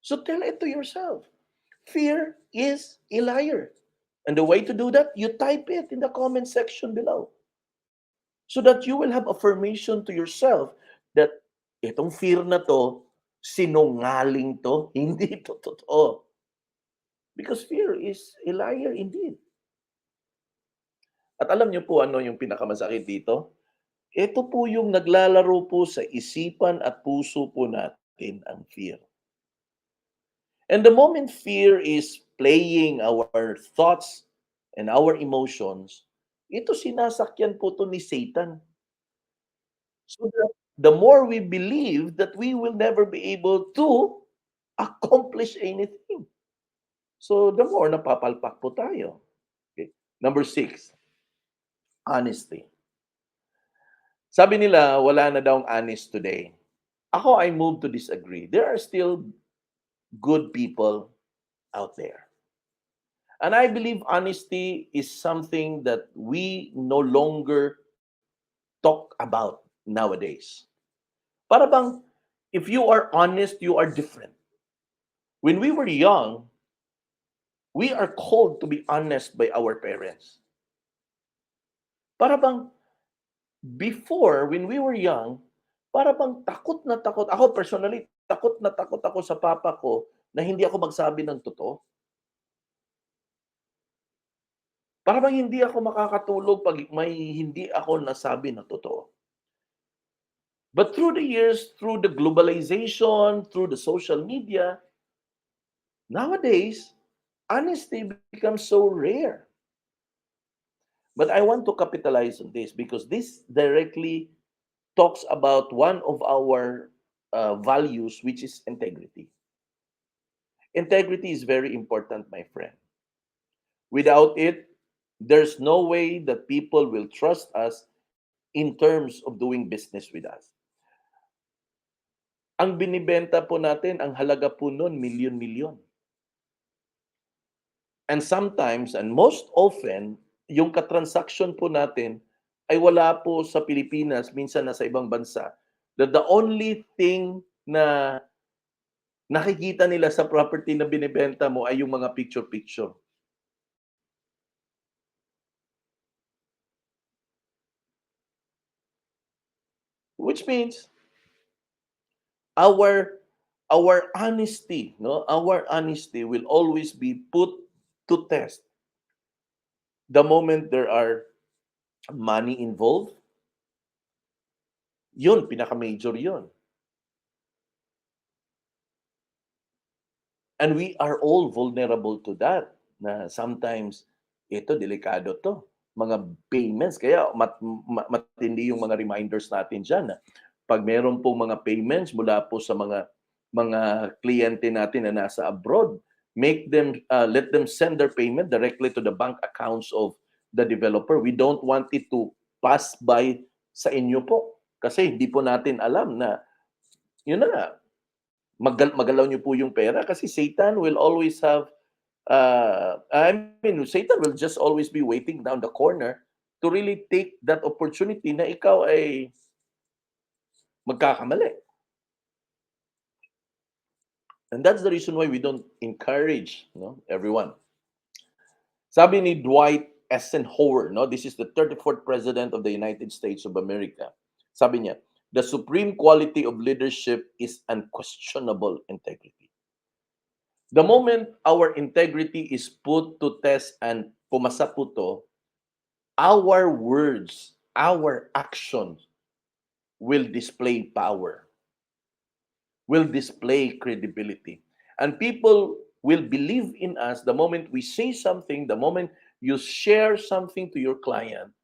So tell it to yourself. Fear is a liar. And the way to do that, you type it in the comment section below. So that you will have affirmation to yourself that itong fear na to, sinungaling to, hindi to totoo. Because fear is a liar indeed. At alam niyo po ano yung pinakamasakit dito? Ito po yung naglalaro po sa isipan at puso po natin ang fear. And the moment fear is playing our thoughts and our emotions, ito sinasakyan po to ni Satan. So that the more we believe that we will never be able to accomplish anything. So the more napapalpak po tayo. Okay. Number 6, honesty. Sabi nila, wala na daw honest today. Ako, I move to disagree. There are still good people out there. And I believe honesty is something that we no longer talk about nowadays. Para bang, if you are honest, you are different. When we were young, we are called to be honest by our parents. Para bang, before, when we were young, para bang takot na takot. Ako personally, takot na takot ako sa papa ko na hindi ako magsabi ng totoo. Para bang hindi ako makakatulog pag may hindi ako nasabi na totoo. But through the years, through the globalization, through the social media, nowadays, honesty becomes so rare. But I want to capitalize on this because this directly talks about one of our values, which is integrity. Integrity is very important, my friend. Without it, there's no way that people will trust us in terms of doing business with us. Ang binibenta po natin, ang halaga po nun, milyon-milyon. And sometimes, and most often, yung katransaksyon po natin ay wala po sa Pilipinas, minsan nasa ibang bansa. That the only thing na nakikita nila sa property na binibenta mo ay yung mga picture-picture. Which means, our honesty, no? Our honesty will always be put to test. The moment there are money involved, yun, pinaka-major yun. And we are all vulnerable to that. Na sometimes, ito, delikado to. Mga payments. Kaya matindi yung mga reminders natin dyan. Na pag meron po mga payments mula po sa mga kliyente natin na nasa abroad, let them send their payment directly to the bank accounts of the developer. We don't want it to pass by sa inyo po. Kasi hindi po natin alam na, yun na nga, magalaw niyo po yung pera kasi Satan will always have Satan will just always be waiting down the corner to really take that opportunity na ikaw ay magkakamali. And that's the reason why we don't encourage, everyone. Sabi ni Dwight Eisenhower, this is the 34th President of the United States of America. Sabi niya, the supreme quality of leadership is unquestionable integrity. The moment our integrity is put to test and pumasa po to, our words, our actions will display power, will display credibility. And people will believe in us the moment we say something, the moment you share something to your client,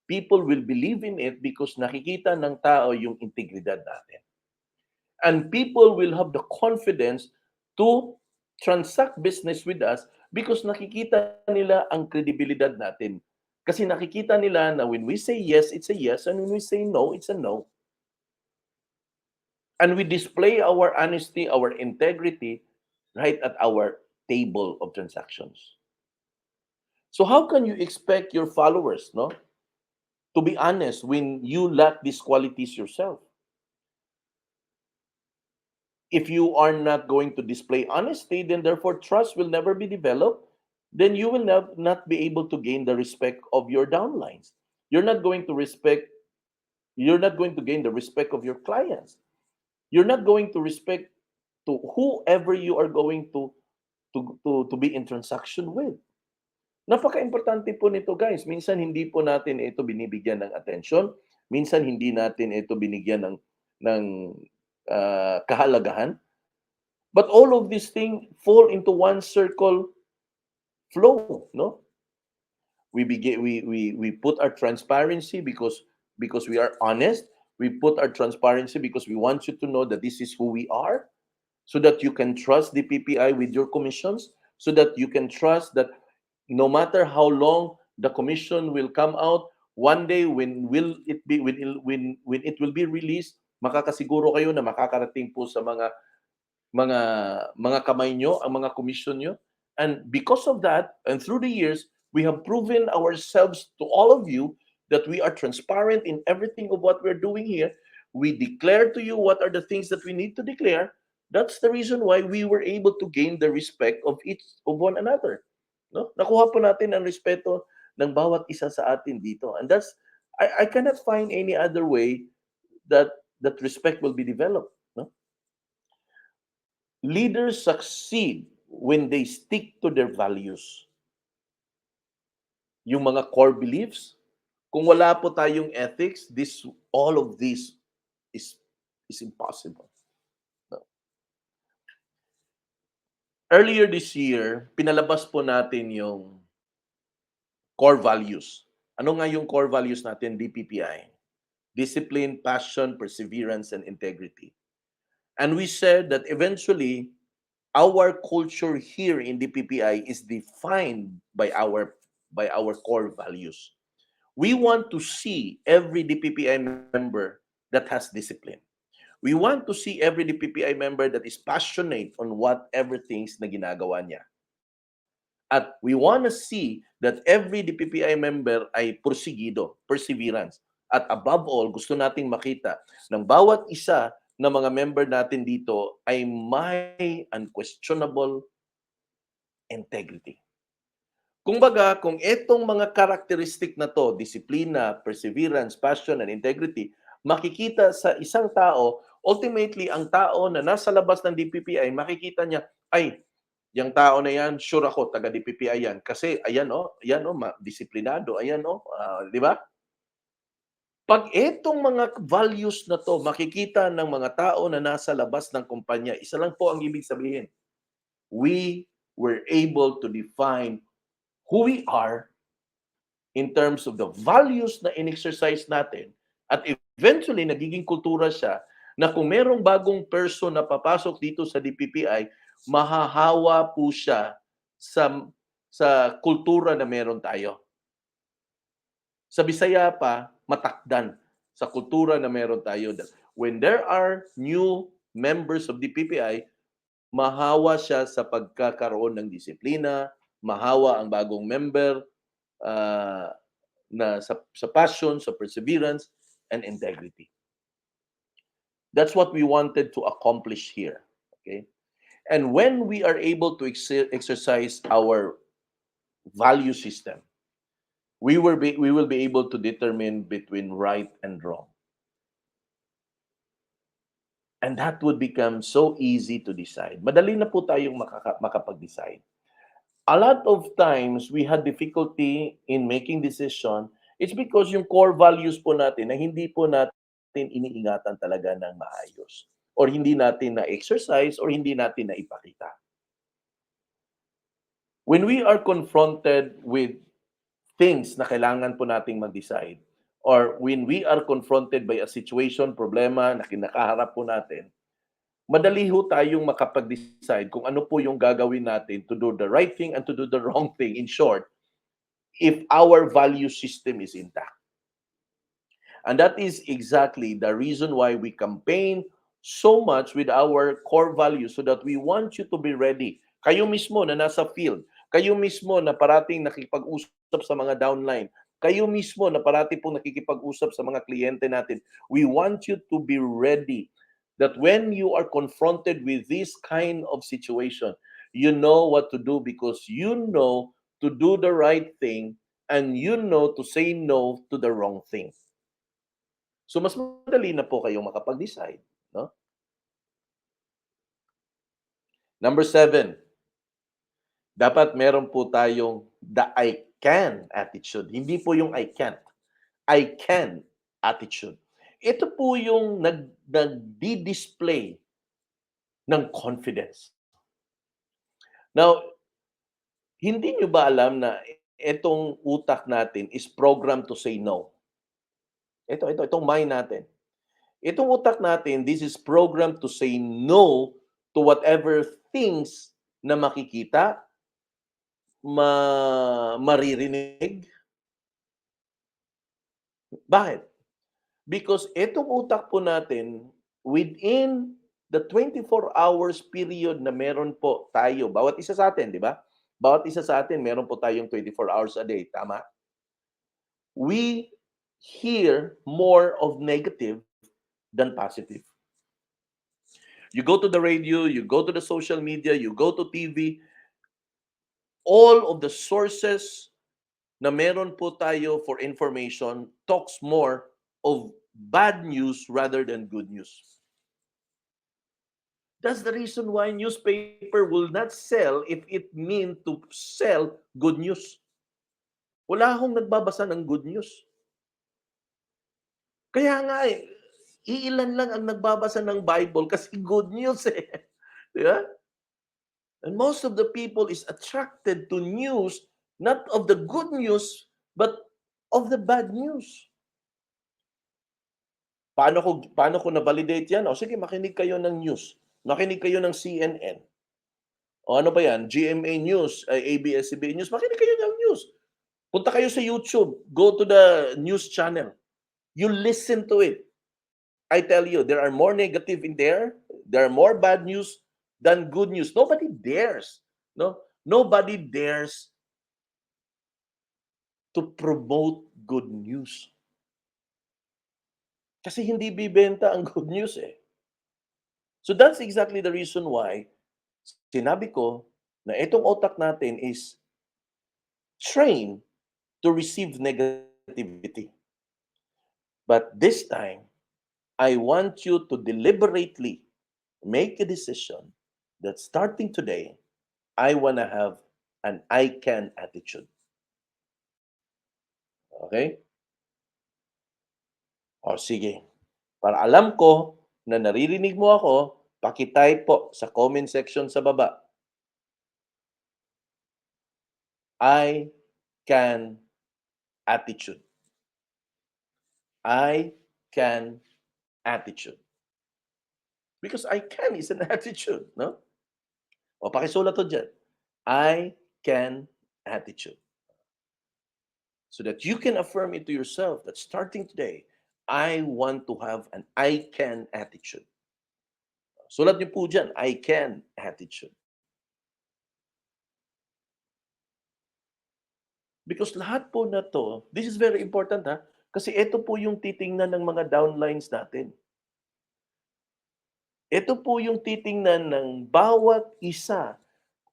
people will believe in it because nakikita ng tao yung integridad natin. And people will have the confidence to transact business with us because nakikita nila ang kredibilidad natin. Kasi nakikita nila na when we say yes, it's a yes, and when we say no, it's a no. And we display our honesty, our integrity, right at our table of transactions. So how can you expect your followers, to be honest when you lack these qualities yourself? If you are not going to display honesty, then therefore trust will never be developed. Then you will not be able to gain the respect of your downlines. You're not going to respect. You're not going to gain the respect of your clients. You're not going to respect to whoever you are going to be in transaction with. Napaka-importante po nito, guys. Minsan hindi po natin ito binibigyan ng attention. Minsan hindi natin ito binigyan ng kahalagahan. But all of these things fall into one circle flow, no? We put our transparency because we are honest. We put our transparency because we want you to know that this is who we are, so that you can trust the PPI with your commissions, so that you can trust that no matter how long the commission will come out, one day when it will be released, makakasiguro kayo na makakarating po sa mga mga kamay nyo, ang mga commission nyo. And because of that, and through the years, we have proven ourselves to all of you that we are transparent in everything of what we're doing here. We declare to you what are the things that we need to declare. That's the reason why we were able to gain the respect of each of one another. No? Nakuha po natin ang respeto ng bawat isa sa atin dito. And I cannot find any other way that respect will be developed. No? Leaders succeed when they stick to their values. Yung mga core beliefs, kung wala po tayong ethics, all of this is impossible. No? Earlier this year, pinalabas po natin yung core values. Ano nga yung core values natin, DPPI? Discipline, passion, perseverance, and integrity. And we said that eventually, our culture here in DPPI is defined by our core values. We want to see every DPPI member that has discipline. We want to see every DPPI member that is passionate on whatever things na ginagawa niya. At we want to see that every DPPI member ay perseverance. At above all, gusto nating makita ng bawat isa na mga member natin dito ay may unquestionable integrity. Kumbaga, kung itong mga characteristic na to, disiplina, perseverance, passion, and integrity, makikita sa isang tao, ultimately, ang tao na nasa labas ng DPPI, makikita niya, ay, Yang tao na yan, sure ako, taga-DPPI yan. Kasi ayan oh, disiplinado, ayan oh, 'di ba? Pag etong mga values na 'to makikita ng mga tao na nasa labas ng kumpanya, isa lang po ang ibig sabihin, we were able to define who we are in terms of the values na in-exercise natin at eventually nagiging kultura siya na kung merong bagong person na papasok dito sa DPPI, mahahawa po siya sa kultura na meron tayo. Sa Bisaya pa, matakdan sa kultura na meron tayo. When there are new members of DPPI, mahawa siya sa pagkakaroon ng disiplina, mahawa ang bagong member, uh, na sa passion, sa perseverance, and integrity. That's what we wanted to accomplish here. Okay? And when we are able to exercise our value system, we will be able to determine between right and wrong. And that would become so easy to decide. Madali na po tayong makapag-decide. A lot of times, we had difficulty in making decision. It's because yung core values po natin na hindi po natin iniingatan talaga ng maayos. Or hindi natin na-exercise or hindi natin na-ipakita. When we are confronted with things na kailangan po nating mag-decide, or when we are confronted by a situation, problema na kinakaharap po natin, madali ho tayong makapag-decide kung ano po yung gagawin natin to do the right thing and to do the wrong thing. In short, if our value system is intact. And that is exactly the reason why we campaign so much with our core values so that we want you to be ready. Kayo mismo na nasa field, kayo mismo na parating nakikipag-usap sa mga downline, kayo mismo na parati po nakikipag-usap sa mga kliyente natin, we want you to be ready that when you are confronted with this kind of situation, you know what to do because you know to do the right thing and you know to say no to the wrong thing. So mas madali na po kayong makapag-decide, no? Number 7, dapat meron po tayong the I can attitude. Hindi po yung I can't. I can attitude. Ito po yung nagdi-display ng confidence. Now, hindi nyo ba alam na itong utak natin is programmed to say no? Itong mind natin. Itong utak natin, this is programmed to say no to whatever things na makikita, maririnig. Bakit? Because itong utak po natin, within the 24 hours period na meron po tayo, bawat isa sa atin, di ba? Bawat isa sa atin, meron po tayong 24 hours a day, tama? We hear more of negative than positive. You go to the radio, you go to the social media, you go to TV, all of the sources na meron po tayo for information talks more of bad news rather than good news. That's the reason why newspaper will not sell if it mean to sell good news. Wala akong nagbabasa ng good news. Kaya nga iilan lang ang nagbabasa ng Bible kasi good news eh. Di ba? And most of the people is attracted to news, not of the good news, but of the bad news. Paano ko na-validate yan? O sige, makinig kayo ng news. Makinig kayo ng CNN. O ano ba yan? GMA News, ABS-CBN News. Makinig kayo ng news. Punta kayo sa YouTube. Go to the news channel. You listen to it. I tell you, there are more negative in there. There are more bad news than good news. Nobody dares. No? Nobody dares to promote good news. Kasi hindi bibenta ang good news eh. So that's exactly the reason why sinabi ko na itong utak natin is trained to receive negativity. But this time, I want you to deliberately make a decision that starting today, I wanna have an I can attitude. Okay? O sige, para alam ko na naririnig mo ako, paki-type po sa comment section sa baba, I can attitude. I can attitude. Because I can is an attitude, no? O pakisulat to dyan. I can attitude. So that you can affirm it to yourself that starting today, I want to have an I can attitude. Sulat niyo po dyan, I can attitude. Because lahat po na to, this is very important ha, kasi ito po yung titingnan ng mga downlines natin. Ito po yung titingnan ng bawat isa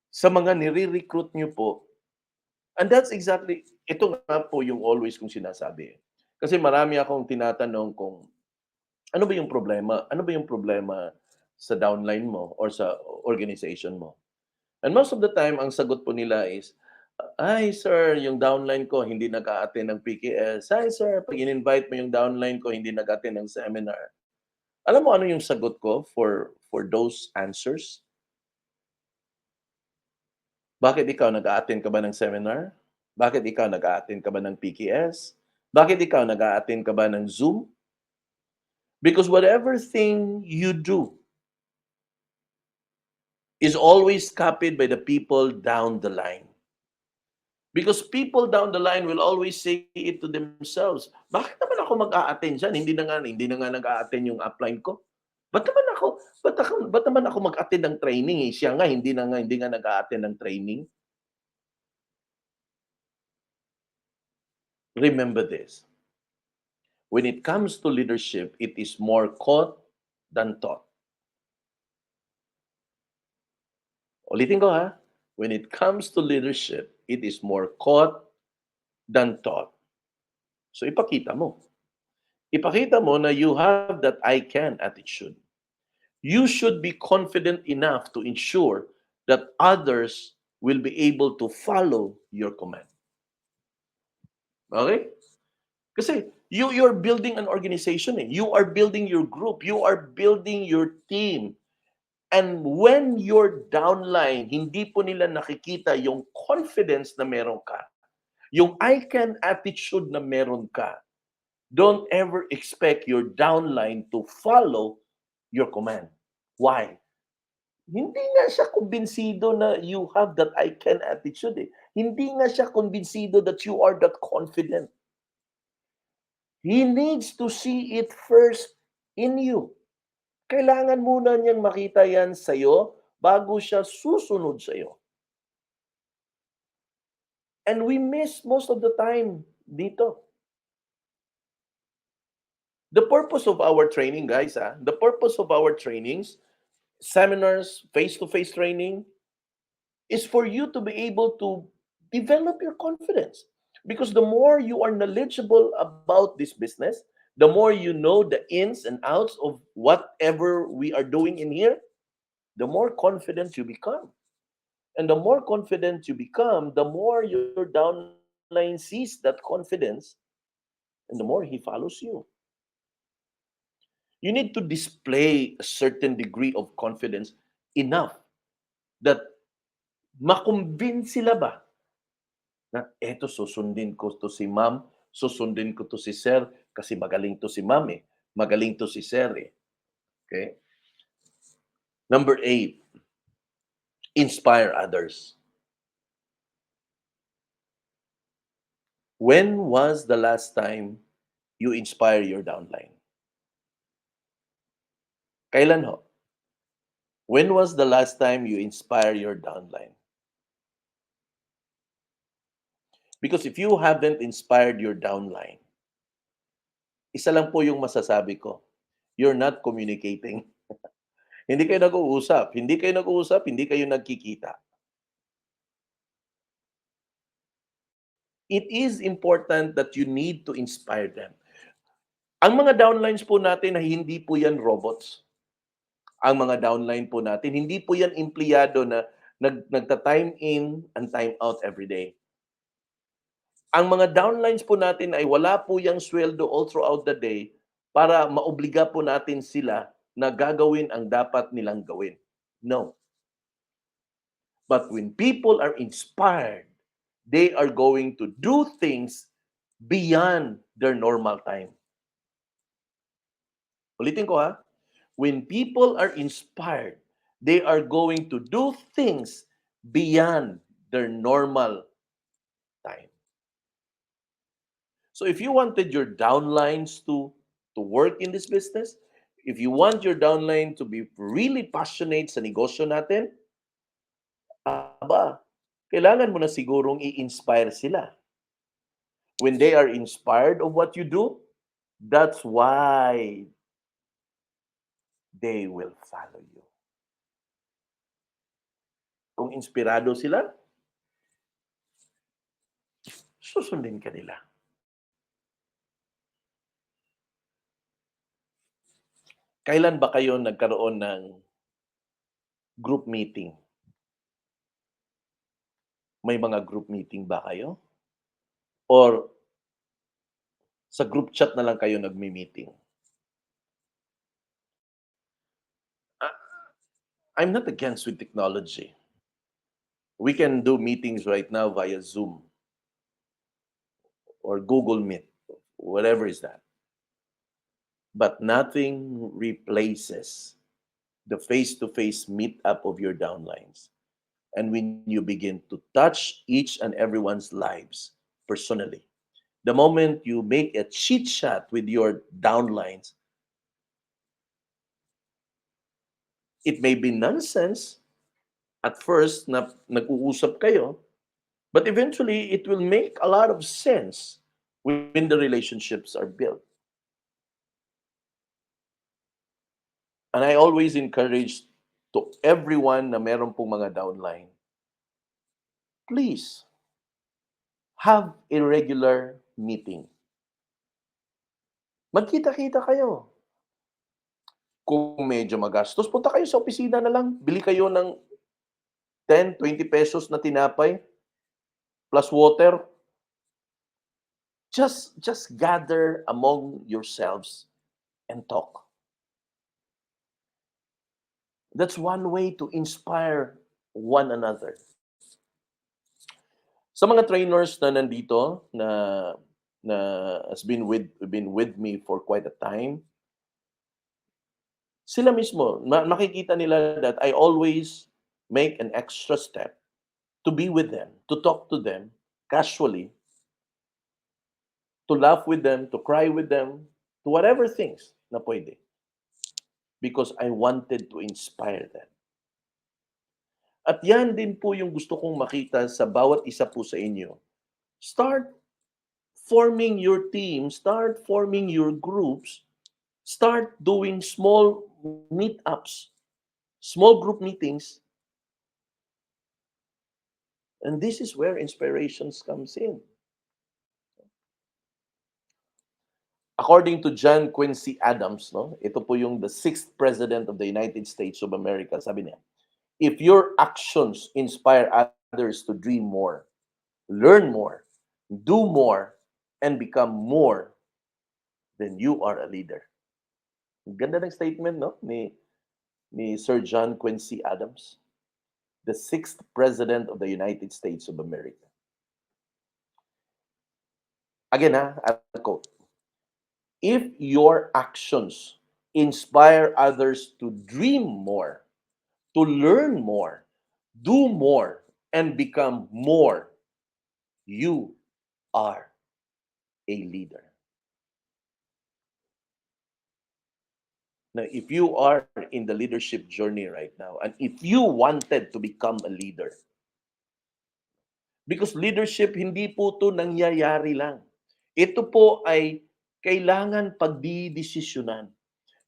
sa mga nire-recruit niyo po. And that's exactly, ito nga po yung always kong sinasabi. Kasi marami akong tinatanong kung ano ba yung problema? Ano ba yung problema sa downline mo or sa organization mo? And most of the time, ang sagot po nila is, "Ay sir, yung downline ko hindi nag-a-attend ng PKS. Hi sir, 'pag in-invite mo yung downline ko hindi nag-attend ng seminar." Alam mo ano yung sagot ko for those answers? Bakit ikaw nag-a-attend ka ba ng seminar? Bakit ikaw nag-a-attend ka ba ng PKS? Bakit ikaw nag-a-attend ka ba ng Zoom? Because whatever thing you do is always copied by the people down the line. Because people down the line will always say it to themselves, "Bakit naman ako mag-a-attend diyan? Hindi na nga nag-a-attend yung upline ko. Ba't naman ako mag-attend ng training, eh, siya nga hindi nga nag-a-attend ng training." Remember this, when it comes to leadership, it is more caught than taught. Ulitin ko ha, when it comes to leadership, it is more caught than taught. So ipakita mo. Ipakita mo na you have that I can attitude. You should be confident enough to ensure that others will be able to follow your command. Okay? Kasi you're building an organization eh. You are building your group. You are building your team. And when your downline, hindi po nila nakikita yung confidence na meron ka, yung I can attitude na meron ka, don't ever expect your downline to follow your command. Why? Hindi nga siya kumbinsido na you have that I can attitude eh. Hindi nga siya kumbinsido that you are that confident. He needs to see it first in you. Kailangan muna niyang makita yan sa'yo bago siya susunod sa'yo. And we miss most of the time dito. The purpose of our training, guys, the purpose of our trainings, seminars, face-to-face training, is for you to be able to develop your confidence. Because the more you are knowledgeable about this business, the more you know the ins and outs of whatever we are doing in here, the more confident you become. And the more confident you become, the more your downline sees that confidence, and the more he follows you. You need to display a certain degree of confidence enough that makumbin sila ba na eto susundin ko to si ma'am, susundin ko to si sir kasi magaling to si ma'am eh, magaling to si sir eh. Okay? Number 8, inspire others. When was the last time you inspire your downline? Kailan ho? When was the last time you inspire your downline? Because if you haven't inspired your downline, isa lang po yung masasabi ko, you're not communicating. Hindi kayo nag-uusap. Hindi kayo nag-uusap, hindi kayo nagkikita. It is important that you need to inspire them. Ang mga downlines po natin, hindi po yan robots. Ang mga downline po natin, hindi po yan empleyado na nagta-time in and time out every day. Ang mga downlines po natin ay wala po yang sweldo all throughout the day para maobliga po natin sila na gagawin ang dapat nilang gawin. No. But when people are inspired, they are going to do things beyond their normal time. Ulitin ko ha. When people are inspired, they are going to do things beyond their normal time. So if you wanted your downlines to work in this business, if you want your downline to be really passionate sa negosyo natin, aba, kailangan mo na sigurong i-inspire sila. When they are inspired of what you do, that's why they will follow you. Kung inspirado sila, susundin ka nila. Kailan ba kayo nagkaroon ng group meeting? May mga group meeting ba kayo? Or sa group chat na lang kayo nagmi-meeting? I'm not against with technology. We can do meetings right now via Zoom or Google Meet, whatever is that. But nothing replaces the face-to-face meet-up of your downlines. And when you begin to touch each and everyone's lives personally, the moment you make a chit chat with your downlines, it may be nonsense at first na nag-uusap kayo, but eventually it will make a lot of sense when the relationships are built. And I always encourage to everyone na meron pong mga downline, please have a regular meeting. Magkita-kita kayo. Kung medyo magastos, punta kayo sa opisina na lang. Bili kayo ng 10, 20 pesos na tinapay plus water. Just gather among yourselves and talk. That's one way to inspire one another. Sa mga trainers na nandito na has been with me for quite a time, sila mismo makikita nila that I always make an extra step to be with them, to talk to them casually, to laugh with them, to cry with them, to whatever things na pwede. Because I wanted to inspire them. At yan din po yung gusto kong makita sa bawat isa po sa inyo. Start forming your team, start forming your groups, start doing small meetups, small group meetings. And this is where inspirations comes in. According to John Quincy Adams, no, ito po yung the 6th President of the United States of America, sabi niya, if your actions inspire others to dream more, learn more, do more, and become more, then you are a leader. Ganda ng statement, no, ni Sir John Quincy Adams, the 6th President of the United States of America. Again, I'll quote. If your actions inspire others to dream more, to learn more, do more, and become more, you are a leader. Now, if you are in the leadership journey right now, and if you wanted to become a leader, because leadership, hindi po to nangyayari lang. Ito po ay kailangan pagdidesisyonan.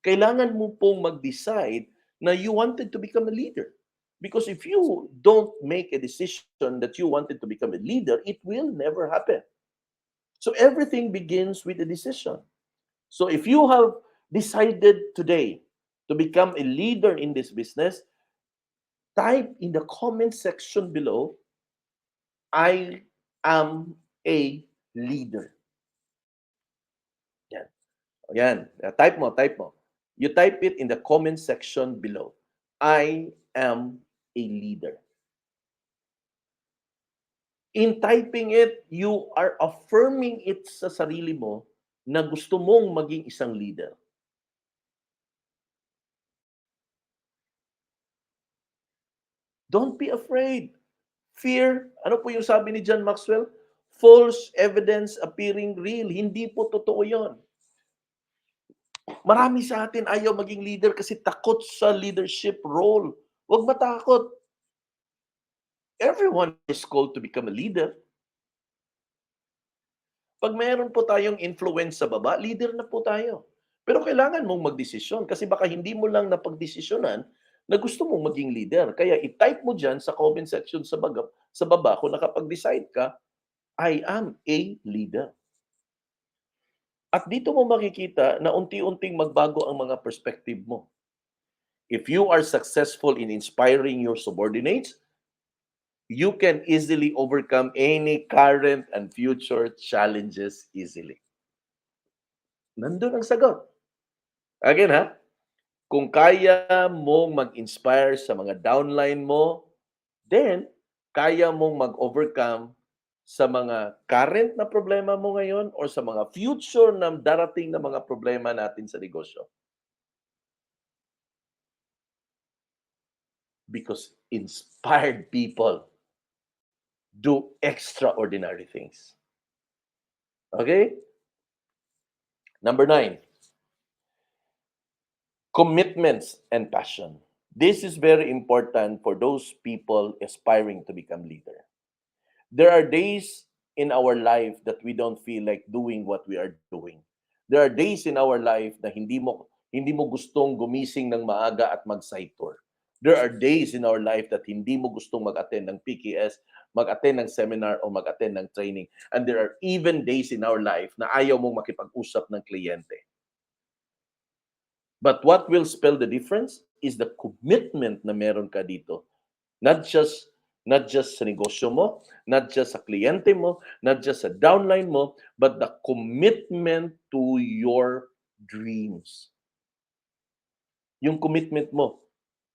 Kailangan mo pong mag-decide na you wanted to become a leader. Because if you don't make a decision that you wanted to become a leader, it will never happen. So everything begins with a decision. So if you have decided today to become a leader in this business, Type in the comment section below, I am a leader. Yan. Yan. Type mo. You type it in the comment section below. I am a leader. In typing it, you are affirming it sa sarili mo na gusto mong maging isang leader. Don't be afraid. Fear, ano po yung sabi ni John Maxwell? False evidence appearing real. Hindi po totoo yon. Marami sa atin ayaw maging leader kasi takot sa leadership role. Huwag matakot. Everyone is called to become a leader. Pag mayroon po tayong influence sa baba, leader na po tayo. Pero kailangan mong magdesisyon kasi baka hindi mo lang napagdesisyonan na gusto mong maging leader. Kaya i-type mo dyan sa comment section sa baba kung nakapag-decide ka, I am a leader. At dito mo makikita na unti-unting magbago ang mga perspective mo. If you are successful in inspiring your subordinates, you can easily overcome any current and future challenges easily. Nandun ang sagot. Again ha, kung kaya mong mag-inspire sa mga downline mo, then kaya mong mag-overcome sa mga current na problema mo ngayon or sa mga future na darating na mga problema natin sa negosyo. Because inspired people do extraordinary things. Okay? Number 9, commitments and passion. This is very important for those people aspiring to become leader. There are days in our life that we don't feel like doing what we are doing. There are days in our life na hindi mo gustong gumising ng maaga at mag-site tour. There are days in our life that hindi mo gustong mag-attend ng PKS, mag-attend ng seminar o mag-attend ng training. And there are even days in our life na ayaw mong makipag-usap ng kliyente. But what will spell the difference is the commitment na meron ka dito. Not just sa negosyo mo, not just sa kliyente mo, not just sa downline mo, but the commitment to your dreams. Yung commitment mo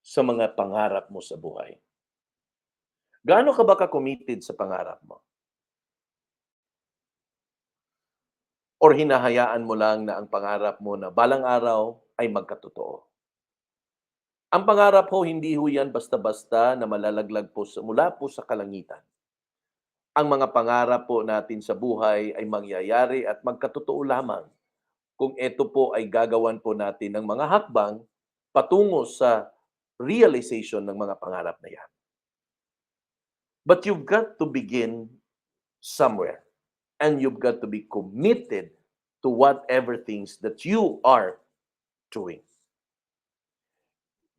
sa mga pangarap mo sa buhay. Gaano ka ba ka-committed sa pangarap mo? Or hinahayaan mo lang na ang pangarap mo na balang araw ay magkatotoo? Ang pangarap ho, hindi ho yan basta-basta na malalaglag po mula po sa kalangitan. Ang mga pangarap po natin sa buhay ay mangyayari at magkatotoo lamang kung ito po ay gagawan po natin ng mga hakbang patungo sa realization ng mga pangarap na yan. But you've got to begin somewhere. And you've got to be committed to whatever things that you are doing.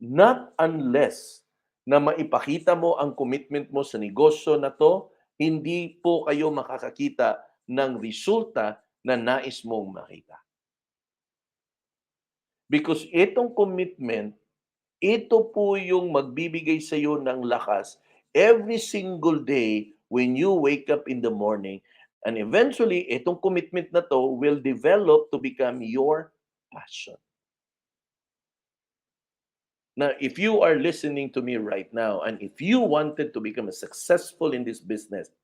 Not unless na maipakita mo ang commitment mo sa negosyo na to, hindi po kayo makakakita ng resulta na nais mong makita. Because itong commitment, ito po yung magbibigay sa iyo ng lakas every single day when you wake up in the morning. And eventually, itong commitment na to will develop to become your passion. Now, if you are listening to me right now, and if you wanted to become successful in this business,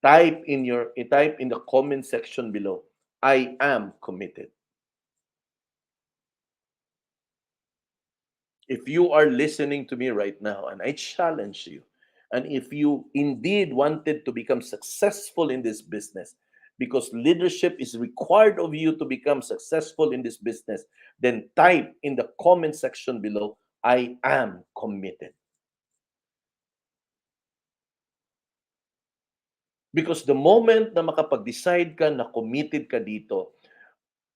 type in the comment section below, I am committed. If you are listening to me right now, and I challenge you, and if you indeed wanted to become successful in this business, because leadership is required of you to become successful in this business, then type in the comment section below, I am committed. Because the moment na makapag-decide ka na committed ka dito,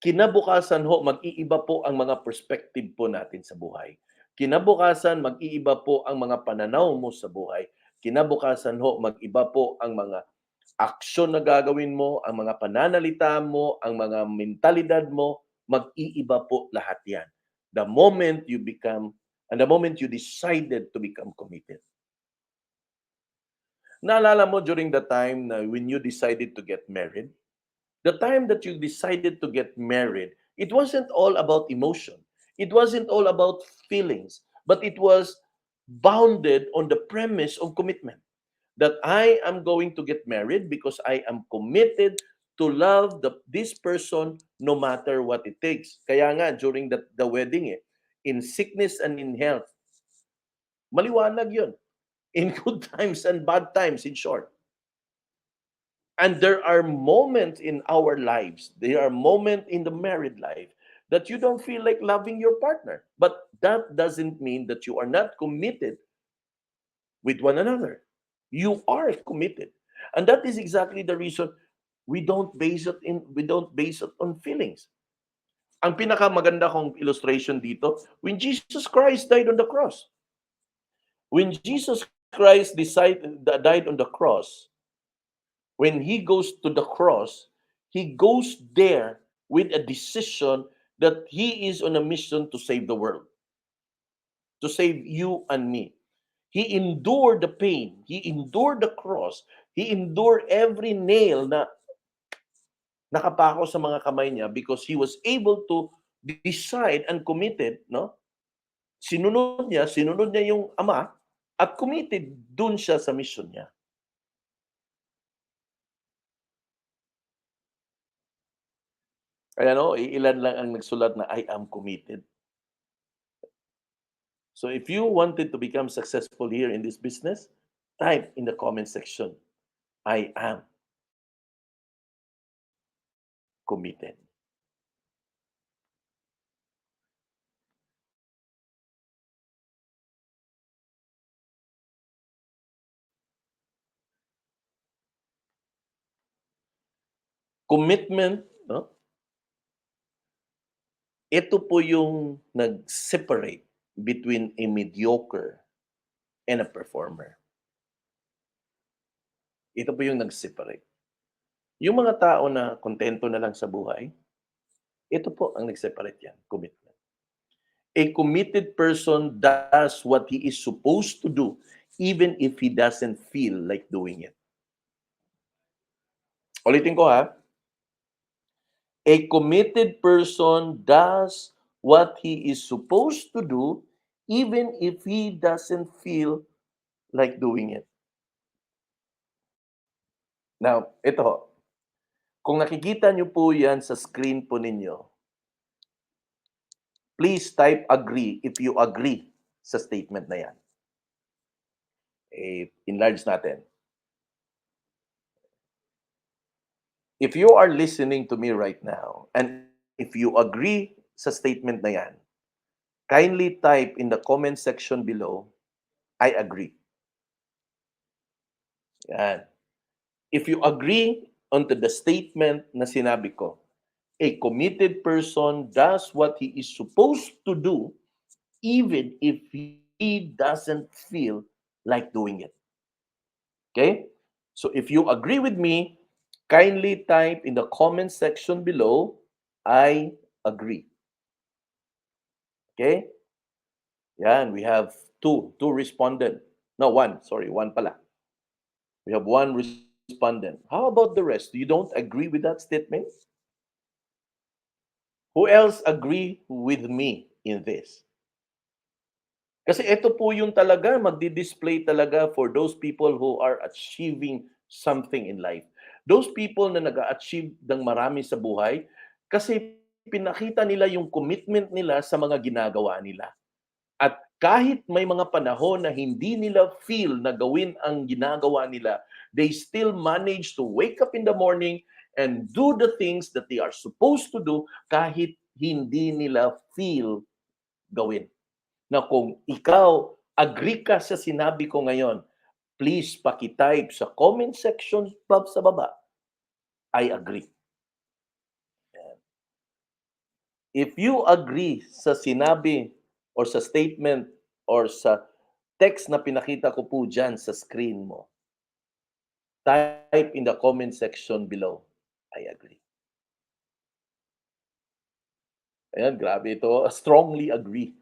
kinabukasan ho, mag-iiba po ang mga perspective po natin sa buhay. Kinabukasan, mag-iiba po ang mga pananaw mo sa buhay. Kinabukasan ho, mag-iba po ang mga aksyon na gagawin mo, ang mga pananalita mo, ang mga mentalidad mo, mag-iiba po lahat yan. The moment you become And the moment you decided to become committed. Naalala mo during the time na when you decided to get married, the time that you decided to get married, it wasn't all about emotion. It wasn't all about feelings, but it was bounded on the premise of commitment. That I am going to get married because I am committed to love this person no matter what it takes. Kaya nga, during the wedding, in sickness and in health, maliwanag yun. In good times and bad times, in short. And there are moments in our lives, there are moments in the married life that you don't feel like loving your partner. But that doesn't mean that you are not committed with one another. You are committed. And that is exactly the reason we don't base it on feelings. Ang pinakamaganda kong illustration dito, when Jesus Christ died on the cross. When Jesus Christ died on the cross, when he goes to the cross, he goes there with a decision that he is on a mission to save the world, to save you and me. He endured the pain, he endured the cross, he endured every nail na nakapako sa mga kamay niya because he was able to decide and committed, no? Sinunod niya yung ama at committed dun siya sa mission niya. Kaya no, ilan lang ang nagsulat na I am committed. So if you wanted to become successful here in this business, type in the comment section, I am committed. Commitment, no? Ito po yung nag-separate between a mediocre and a performer. Ito po yung nag-separate. Yung mga tao na kontento na lang sa buhay, ito po ang nag-separate yan, commitment. A committed person does what he is supposed to do even if he doesn't feel like doing it. Ulitin ko ha. A committed person does what he is supposed to do even if he doesn't feel like doing it. Now, ito. Kung nakikita niyo po yan sa screen po ninyo, please type agree if you agree sa statement na yan. Enlarge natin. If you are listening to me right now, and if you agree sa statement na yan, kindly type in the comment section below, I agree. Yan. If you agree onto the statement na sinabi ko, a committed person does what he is supposed to do even if he doesn't feel like doing it. Okay? So if you agree with me, kindly type in the comment section below, I agree. Okay? Yan, we have two respondent. No, one. Sorry, one pala. We have one respondent. How about the rest? You don't agree with that statement? Who else agree with me in this? Kasi ito po yung talaga, magdi-display talaga for those people who are achieving something in life. Those people na nag-achieve ng marami sa buhay, kasi pinakita nila yung commitment nila sa mga ginagawa nila. At kahit may mga panahon na hindi nila feel na gawin ang ginagawa nila, they still manage to wake up in the morning and do the things that they are supposed to do kahit hindi nila feel gawin. Na kung ikaw agree ka sa sinabi ko ngayon, please paki-type sa comment section sa baba, I agree. If you agree sa sinabi or sa statement or sa text na pinakita ko po dyan sa screen mo, type in the comment section below, I agree. Ayan, grabe ito. Strongly agree.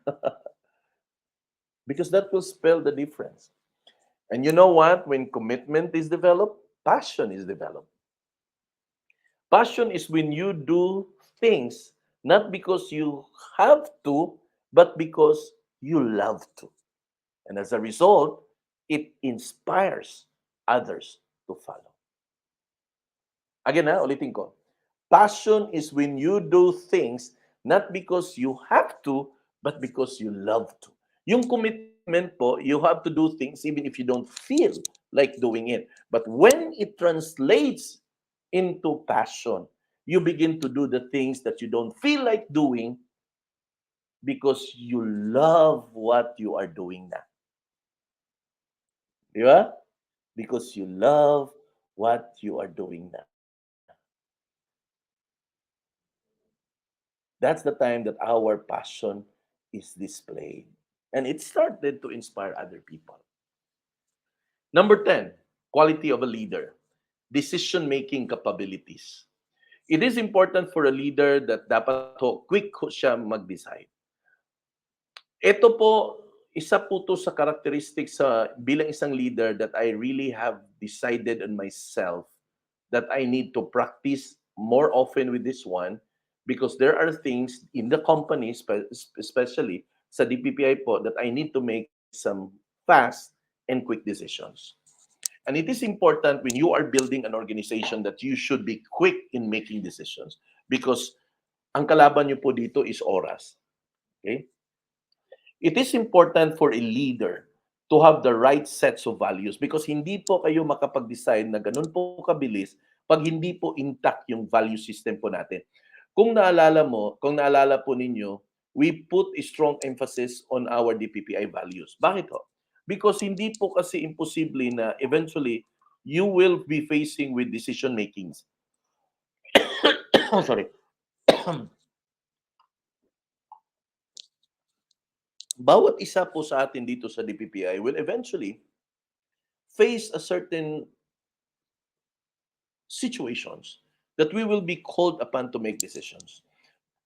because that will spell the difference. And you know what? When commitment is developed, passion is developed. Passion is when you do things not because you have to, but because you love to. And as a result, it inspires others to follow. Again, ulitin ko. Passion is when you do things not because you have to, but because you love to. Yung commitment po, you have to do things even if you don't feel like doing it. But when it translates into passion, you begin to do the things that you don't feel like doing because you love what you are doing na. Di ba? Because you love what you are doing na. That's the time that our passion is displayed. And it started to inspire other people. Number 10, quality of a leader. Decision-making capabilities. It is important for a leader that dapat quick siya mag-decide. Ito po, isa po to sa characteristics sa bilang isang leader that I really have decided on myself that I need to practice more often with this one because there are things in the company, especially sa DPPI po, that I need to make some fast and quick decisions. And it is important when you are building an organization that you should be quick in making decisions because ang kalaban niyo po dito is oras. Okay? It is important for a leader to have the right sets of values because hindi po kayo makapag-decide na ganun po kabilis pag hindi po intact yung value system po natin. Kung naalala po ninyo, we put a strong emphasis on our DPPI values. Bakit ho? Because hindi po kasi imposible na eventually you will be facing with decision makings. Sorry. Bawat isa po sa atin dito sa DPPI will eventually face a certain situations that we will be called upon to make decisions.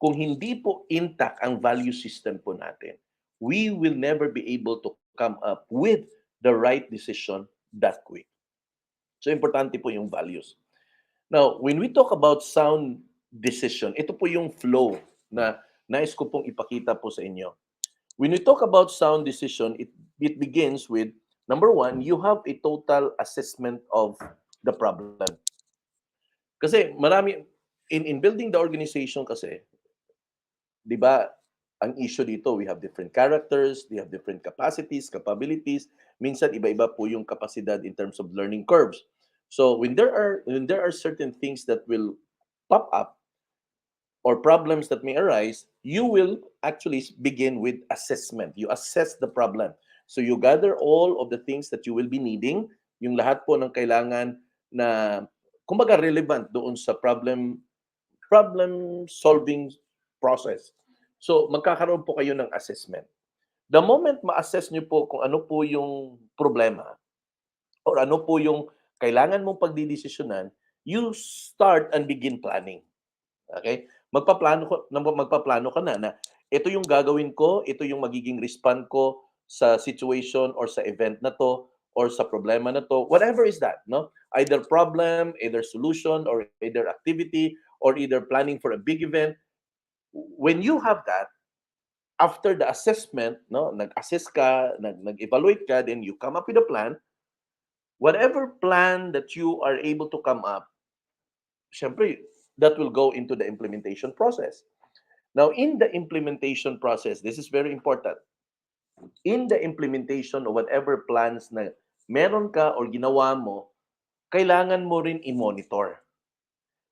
Kung hindi po intact ang value system po natin, we will never be able to come up with the right decision that quick. So, importante po yung values. Now, when we talk about sound decision, ito po yung flow na nais ko pong ipakita po sa inyo. When we talk about sound decision, it begins with, number one, you have a total assessment of the problem. Kasi marami, in building the organization kasi, di ba, ang issue dito, we have different characters, they have different capacities, capabilities. Minsan, iba-iba po yung kapasidad in terms of learning curves. So, when there are certain things that will pop up or problems that may arise, you will actually begin with assessment. You assess the problem. So, you gather all of the things that you will be needing, yung lahat po ng kailangan na, kumbaga, relevant doon sa problem solving process. So, magkakaroon po kayo ng assessment. The moment ma-assess nyo po kung ano po yung problema or ano po yung kailangan mong pagdidesisyonan, you start and begin planning. Okay? Magpaplano ka na ito yung gagawin ko, ito yung magiging respond ko sa situation or sa event na to or sa problema na to, whatever is that, no? Either problem, either solution, or either activity, or either planning for a big event. When you have that, after the assessment, no, nag-assess ka, nag-evaluate ka, then you come up with a plan. Whatever plan that you are able to come up, syempre, that will go into the implementation process. Now, in the implementation process, this is very important. In the implementation of whatever plans na meron ka or ginawa mo, kailangan mo rin i-monitor.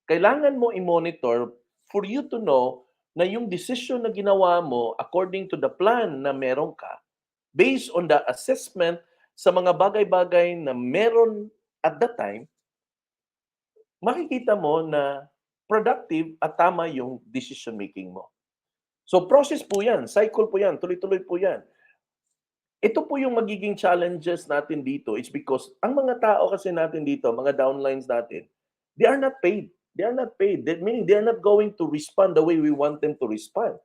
Kailangan mo i-monitor for you to know na yung decision na ginawa mo according to the plan na meron ka, based on the assessment sa mga bagay-bagay na meron at that time, makikita mo na productive at tama yung decision making mo. So process po yan, cycle po yan, tuloy-tuloy po yan. Ito po yung magiging challenges natin dito. It's because ang mga tao kasi natin dito, mga downlines natin, they are not paid. They are not paid. Meaning they are not going to respond the way we want them to respond.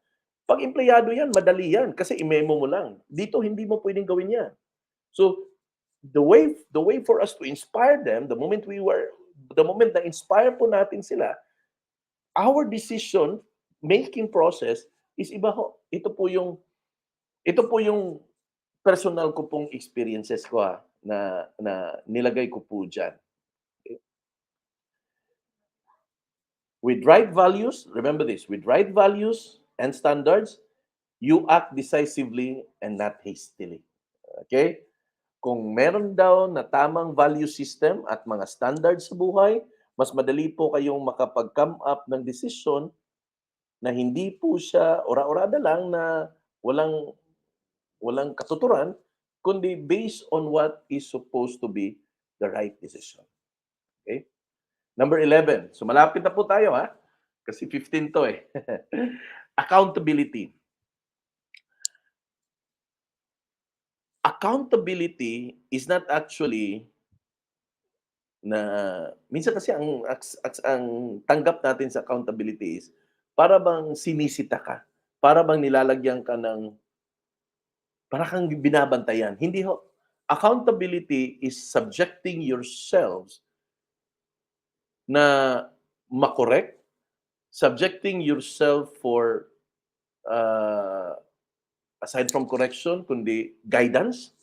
'Pag empleyado yan, madali yan kasi i-memo mo lang. Dito hindi mo puwedeng gawin yan. So, the way for us to inspire them, the moment na inspire po natin sila, our decision making process is iba ho. Ito po yung personal ko pong experiences ko, na na nilagay ko po diyan. With right values, remember this, with right values and standards, you act decisively and not hastily. Okay? Kung meron daw na tamang value system at mga standards sa buhay, mas madali po kayong makapag-come up ng desisyon na hindi po siya ora-orada lang na walang walang katuturan, kundi based on what is supposed to be the right decision. Okay? Number 11. So malapit na po tayo, ha. Kasi 15 to eh. Accountability. Accountability is not actually na minsan kasi ang tanggap natin sa accountability is para bang sinisita ka, para bang nilalagyan ka ng para kang binabantayan. Hindi ho. Accountability is subjecting yourselves na ma-correct, subjecting yourself for, uh, aside from correction, kundi guidance,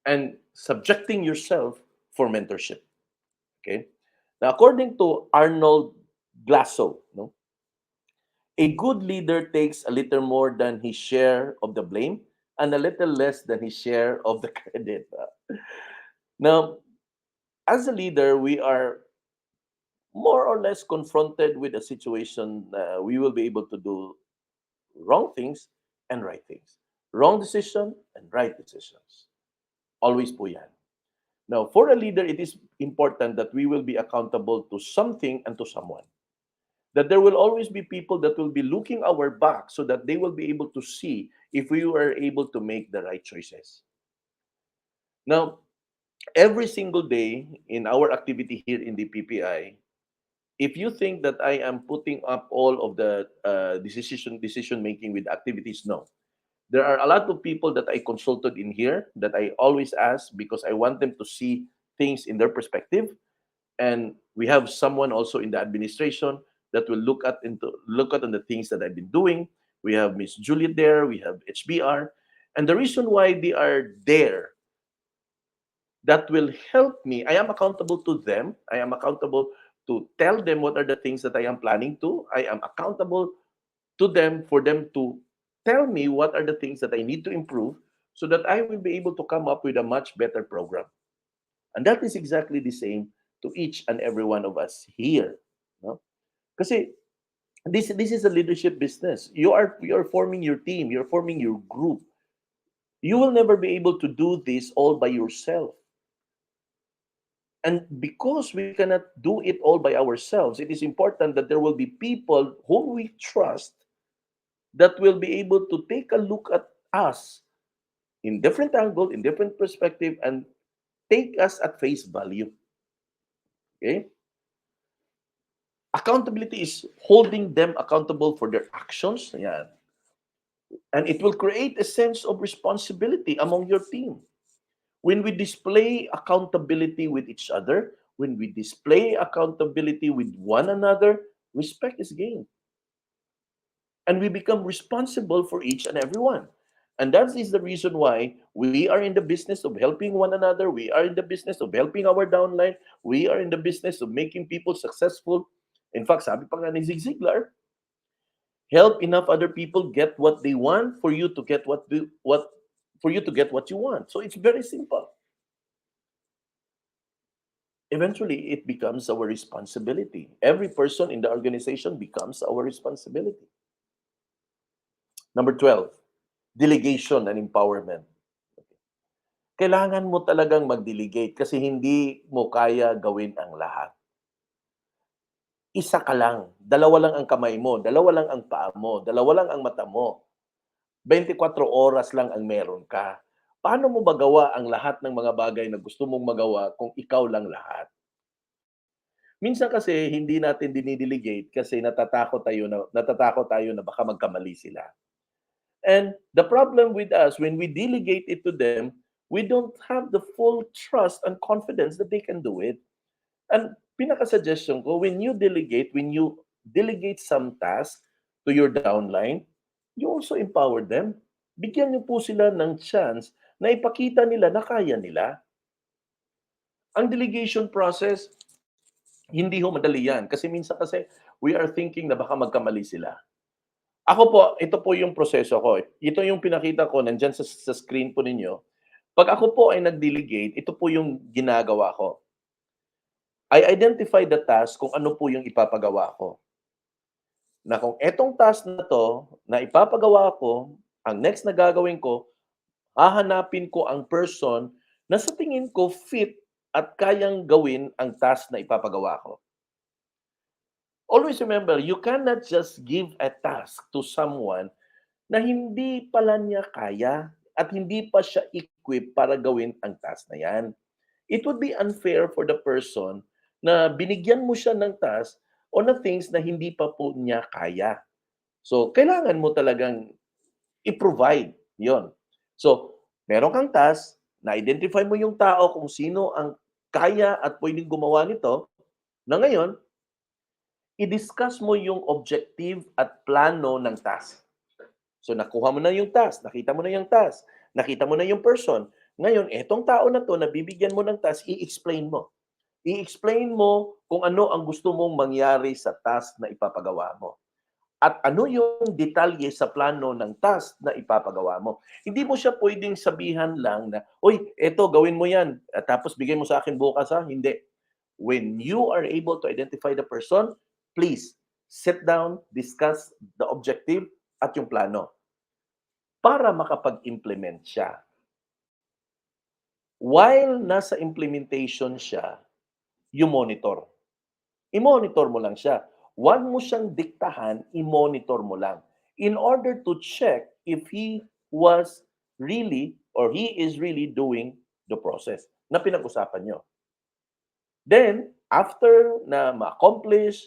and subjecting yourself for mentorship. Okay? Now, according to Arnold Glasso, no, a good leader takes a little more than his share of the blame and a little less than his share of the credit. Now, as a leader, we are more or less confronted with a situation, we will be able to do wrong things and right things. Wrong decision and right decisions. Always po yan. Now, for a leader, it is important that we will be accountable to something and to someone. That there will always be people that will be looking our back so that they will be able to see if we were able to make the right choices. Now, every single day in our activity here in the PPI, if you think that I am putting up all of the decision making with activities, no. There are a lot of people that I consulted in here that I always ask because I want them to see things in their perspective. And we have someone also in the administration that will look at on the things that I've been doing. We have Miss Juliet there, we have HBR. And the reason why they are there, that will help me. I am accountable to them. I am accountable to tell them what are the things that I am planning to. I am accountable to them for them to tell me what are the things that I need to improve so that I will be able to come up with a much better program. And that is exactly the same to each and every one of us here. No? Kasi this is a leadership business. You are forming your team, you're forming your group. You will never be able to do this all by yourself. And because we cannot do it all by ourselves, it is important that there will be people whom we trust that will be able to take a look at us in different angle, in different perspective, and take us at face value. Okay? Accountability is holding them accountable for their actions. Yan. And it will create a sense of responsibility among your team. When we display accountability with each other, when we display accountability with one another, respect is gained. And we become responsible for each and every one. And that is the reason why we are in the business of helping one another. We are in the business of helping our downline. We are in the business of making people successful. In fact, sabi pa nga ni Zig Ziglar, help enough other people get what they want for you to get what you want. So it's very simple. Eventually, it becomes our responsibility. Every person in the organization becomes our responsibility. Number 12, delegation and empowerment. Kailangan mo talagang mag-delegate kasi hindi mo kaya gawin ang lahat. Isa ka lang, dalawa lang ang kamay mo, dalawa lang ang paa mo, dalawa lang ang mata mo. 24 oras lang ang meron ka. Paano mo magawa ang lahat ng mga bagay na gusto mong magawa kung ikaw lang lahat? Minsan kasi hindi natin dinidelegate kasi natatakot tayo na baka magkamali sila. And the problem with us, when we delegate it to them, we don't have the full trust and confidence that they can do it. And pinaka-suggestion ko, when you delegate some task to your downline, you also empower them. Bigyan niyo po sila ng chance na ipakita nila na kaya nila. Ang delegation process, hindi ho madali yan. Kasi minsan kasi, we are thinking na baka magkamali sila. Ako po, ito po yung proseso ko. Ito yung pinakita ko, nandyan sa screen po ninyo. Pag ako po ay nag-delegate, ito po yung ginagawa ko. I identify the task kung ano po yung ipapagawa ko. Na kung etong task na to, na ipapagawa ko, ang next na gagawin ko, hahanapin ko ang person na sa tingin ko fit at kayang gawin ang task na ipapagawa ko. Always remember, you cannot just give a task to someone na hindi pala niya kaya at hindi pa siya equipped para gawin ang task na yan. It would be unfair for the person na binigyan mo siya ng task o na things na hindi pa po niya kaya. So, kailangan mo talagang i-provide yon. So, meron kang task, na-identify mo yung tao kung sino ang kaya at pwedeng gumawa nito, na ngayon, i-discuss mo yung objective at plano ng task. So nakuha mo na yung task, nakita mo na yung task, nakita mo na yung person. Ngayon, etong tao na 'to na bibigyan mo ng task, i-explain mo. I-explain mo kung ano ang gusto mong mangyari sa task na ipapagawa mo. At ano yung detalye sa plano ng task na ipapagawa mo. Hindi mo siya puwedeng sabihan lang na, "Uy, eto gawin mo 'yan, at tapos bigay mo sa akin bukas ha." Hindi. When you are able to identify the person, please sit down, discuss the objective at yung plano para makapag-implement siya. While nasa implementation siya, you monitor. I-monitor mo lang siya. Huwag mo siyang diktahan, i-monitor mo lang. In order to check if he was really or he is really doing the process na pinag-usapan nyo. Then, after na ma-accomplish,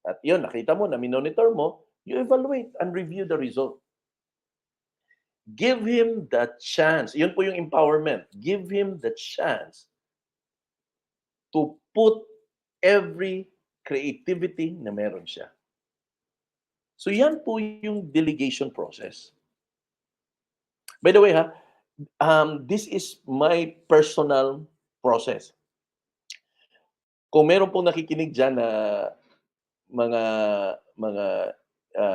at yun, nakita mo na minonitor mo, you evaluate and review the result. Give him the chance. Yun po yung empowerment. Give him the chance to put every creativity na meron siya. So yan po yung delegation process. By the way ha, this is my personal process. Kung meron pong nakikinig dyan na mga mga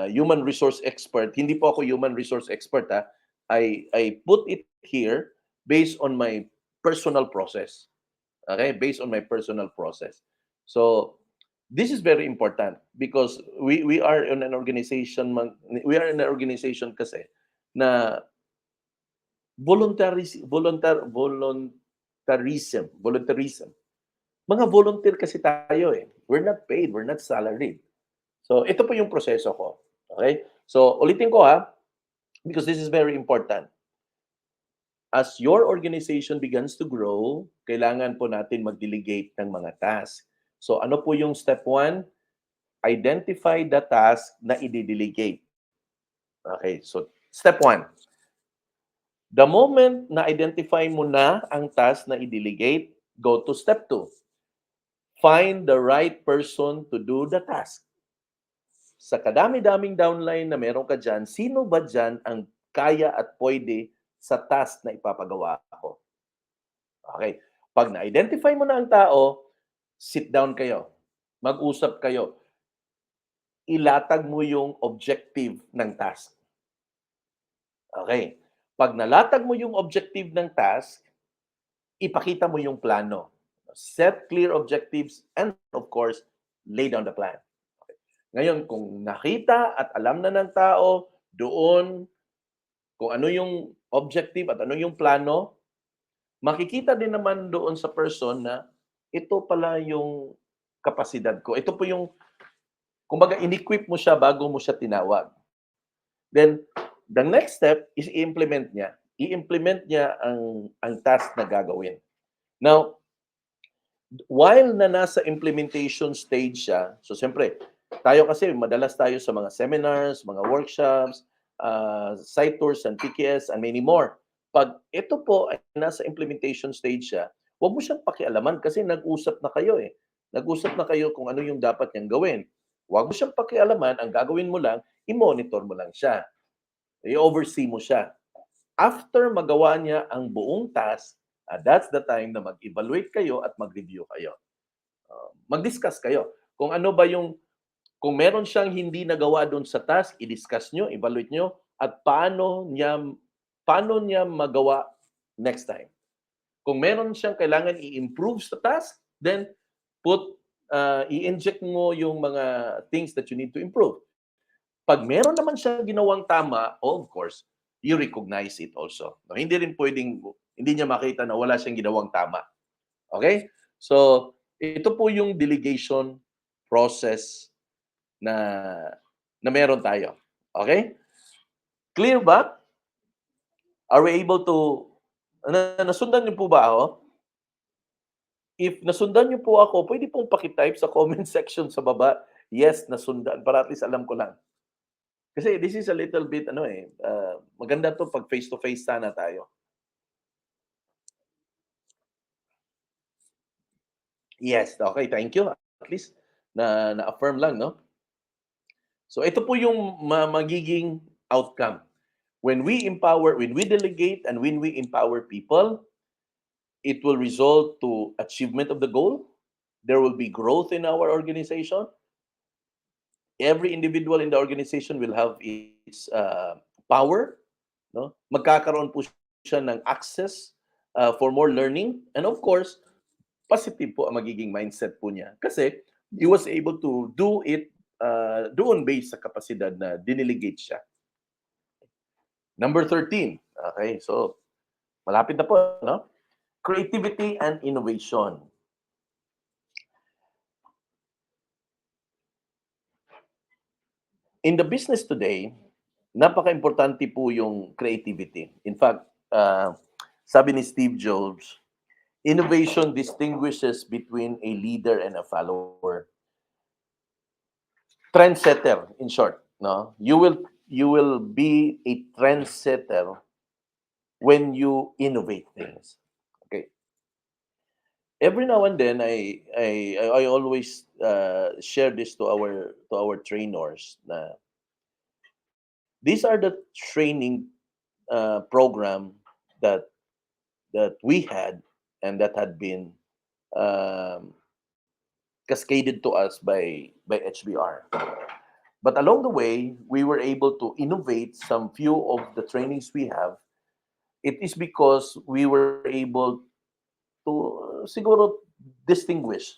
human resource expert, hindi po ako human resource expert ha. I put it here based on my personal process. Okay? Based on my personal process. So, this is very important because we are in an organization kasi na voluntarism. Mga volunteer kasi tayo eh. We're not paid, we're not salaried. So, ito po yung proseso ko. Okay? So, ulitin ko ha, because this is very important. As your organization begins to grow, kailangan po natin mag-delegate ng mga task. So, ano po yung step 1? Identify the task na i-delegate. Okay, so step 1. The moment na identify mo na ang task na i-delegate, go to step 2. Find the right person to do the task. Sa kadami-daming downline na meron ka dyan, sino ba dyan ang kaya at pwede sa task na ipapagawa ko? Okay. Pag na-identify mo na ang tao, sit down kayo. Mag-usap kayo. Ilatag mo yung objective ng task. Okay. Pag nalatag mo yung objective ng task, ipakita mo yung plano. Set clear objectives and of course, lay down the plan. Okay. Ngayon, kung nakita at alam na ng tao doon kung ano yung objective at ano yung plano, makikita din naman doon sa person na ito pala yung kapasidad ko. Ito po yung, kumbaga, in-equip mo siya bago mo siya tinawag. Then, the next step is i-implement niya. I-implement niya ang task na gagawin. Now, while na nasa implementation stage siya, so siyempre, tayo kasi madalas tayo sa mga seminars, mga workshops, site tours and PKS and many more. Pag ito po ay nasa implementation stage siya, huwag mo siyang pakialaman kasi nag-usap na kayo eh. Nag-usap na kayo kung ano yung dapat niyang gawin. Huwag mo siyang pakialaman, ang gagawin mo lang, i-monitor mo lang siya. I-oversee mo siya. After magawa niya ang buong task, that's the time na mag-evaluate kayo at mag-review kayo. Mag-discuss kayo. Kung ano ba yung, kung meron siyang hindi nagawa doon sa task, i-discuss nyo, evaluate nyo, at paano niya magawa next time. Kung meron siyang kailangan i-improve sa task, then i-inject mo yung mga things that you need to improve. Pag meron naman siyang ginawang tama, of course, you recognize it also. No, hindi rin pwedeng, hindi niya makita na wala siyang ginawang tama. Okay? So, ito po yung delegation process na meron tayo. Okay? Clear ba? Are we able to, nasundan niyo po ba ako? If nasundan niyo po ako, pwede pong pakitype sa comment section sa baba. Yes, nasundan. Para at least alam ko lang. Kasi this is a little bit, maganda to pag face-to-face sana tayo. Yes, okay, thank you. At least, na-affirm lang, no? So, ito po yung magiging outcome. When we delegate, and when we empower people, it will result to achievement of the goal. There will be growth in our organization. Every individual in the organization will have its power. No? Magkakaroon po siya ng access for more learning. And of course, positive po ang magiging mindset po niya. Kasi he was able to do it doon based sa kapasidad na diniligate siya. Number 13. Okay, so malapit na po, no? Creativity and innovation. In the business today, napaka-importante po yung creativity. In fact, sabi ni Steve Jobs, innovation distinguishes between a leader and a follower. Trendsetter, in short, no? You will be a trendsetter when you innovate things. Okay. Every now and then, I always share this to our trainers. Na these are the training program that we had and that had been um, cascaded to us by HBR. But along the way, we were able to innovate some few of the trainings we have. It is because we were able to siguro distinguish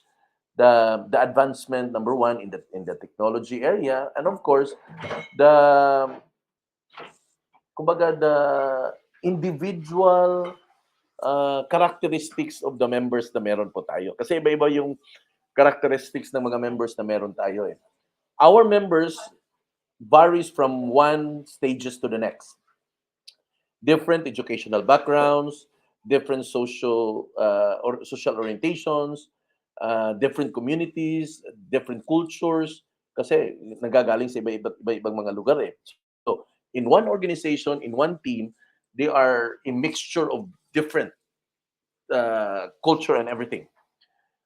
the advancement number one in the technology area, and of course the kumbaga the individual characteristics of the members na meron po tayo. Kasi iba-iba yung characteristics ng mga members na meron tayo eh. Our members varies from one stages to the next. Different educational backgrounds, different social orientations, different communities, different cultures, kasi nagagaling sa iba-ibang mga lugar eh. So, in one organization, in one team, they are a mixture of different culture and everything.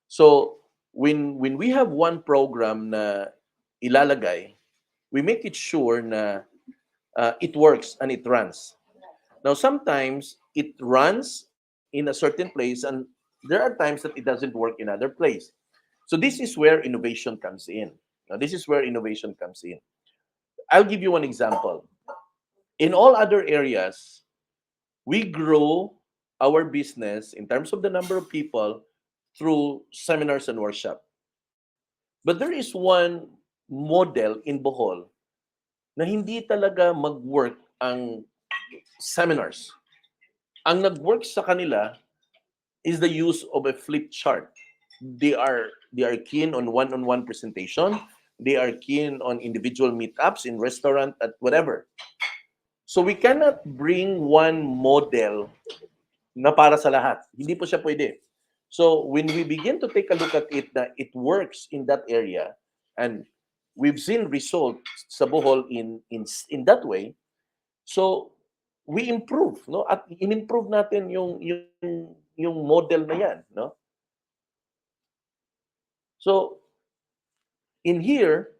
So, when we have one program na ilalagay, we make it sure na it works and it runs. Now, sometimes it runs in a certain place, and there are times that it doesn't work in other place. So this is where innovation comes in. Now, this is where innovation comes in. I'll give you one example. In all other areas, we grow our business in terms of the number of people through seminars and workshop. But there is one model in Bohol na hindi talaga mag-work ang seminars. Ang nag-work sa kanila is the use of a flip chart. They are keen on one-on-one presentation. They are keen on individual meetups in restaurant at whatever. So we cannot bring one model na para sa lahat. Hindi po siya pwede. So when we begin to take a look at it, that it works in that area, and we've seen results sa Bohol in that way, so we improve, no? At in-improve natin yung model na yan, no? So in here,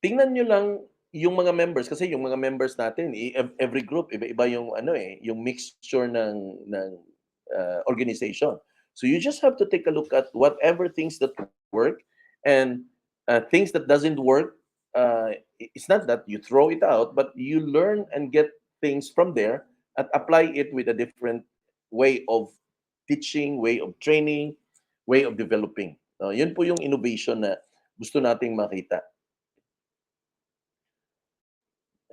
tingnan nyo lang yung mga members, kasi yung mga members natin, every group iba-iba yung ano yung mixture ng organization. So you just have to take a look at whatever things that work, and things that doesn't work. It's not that you throw it out, but you learn and get things from there and apply it with a different way of teaching, way of training, way of developing. Yun po yung innovation na gusto nating makita.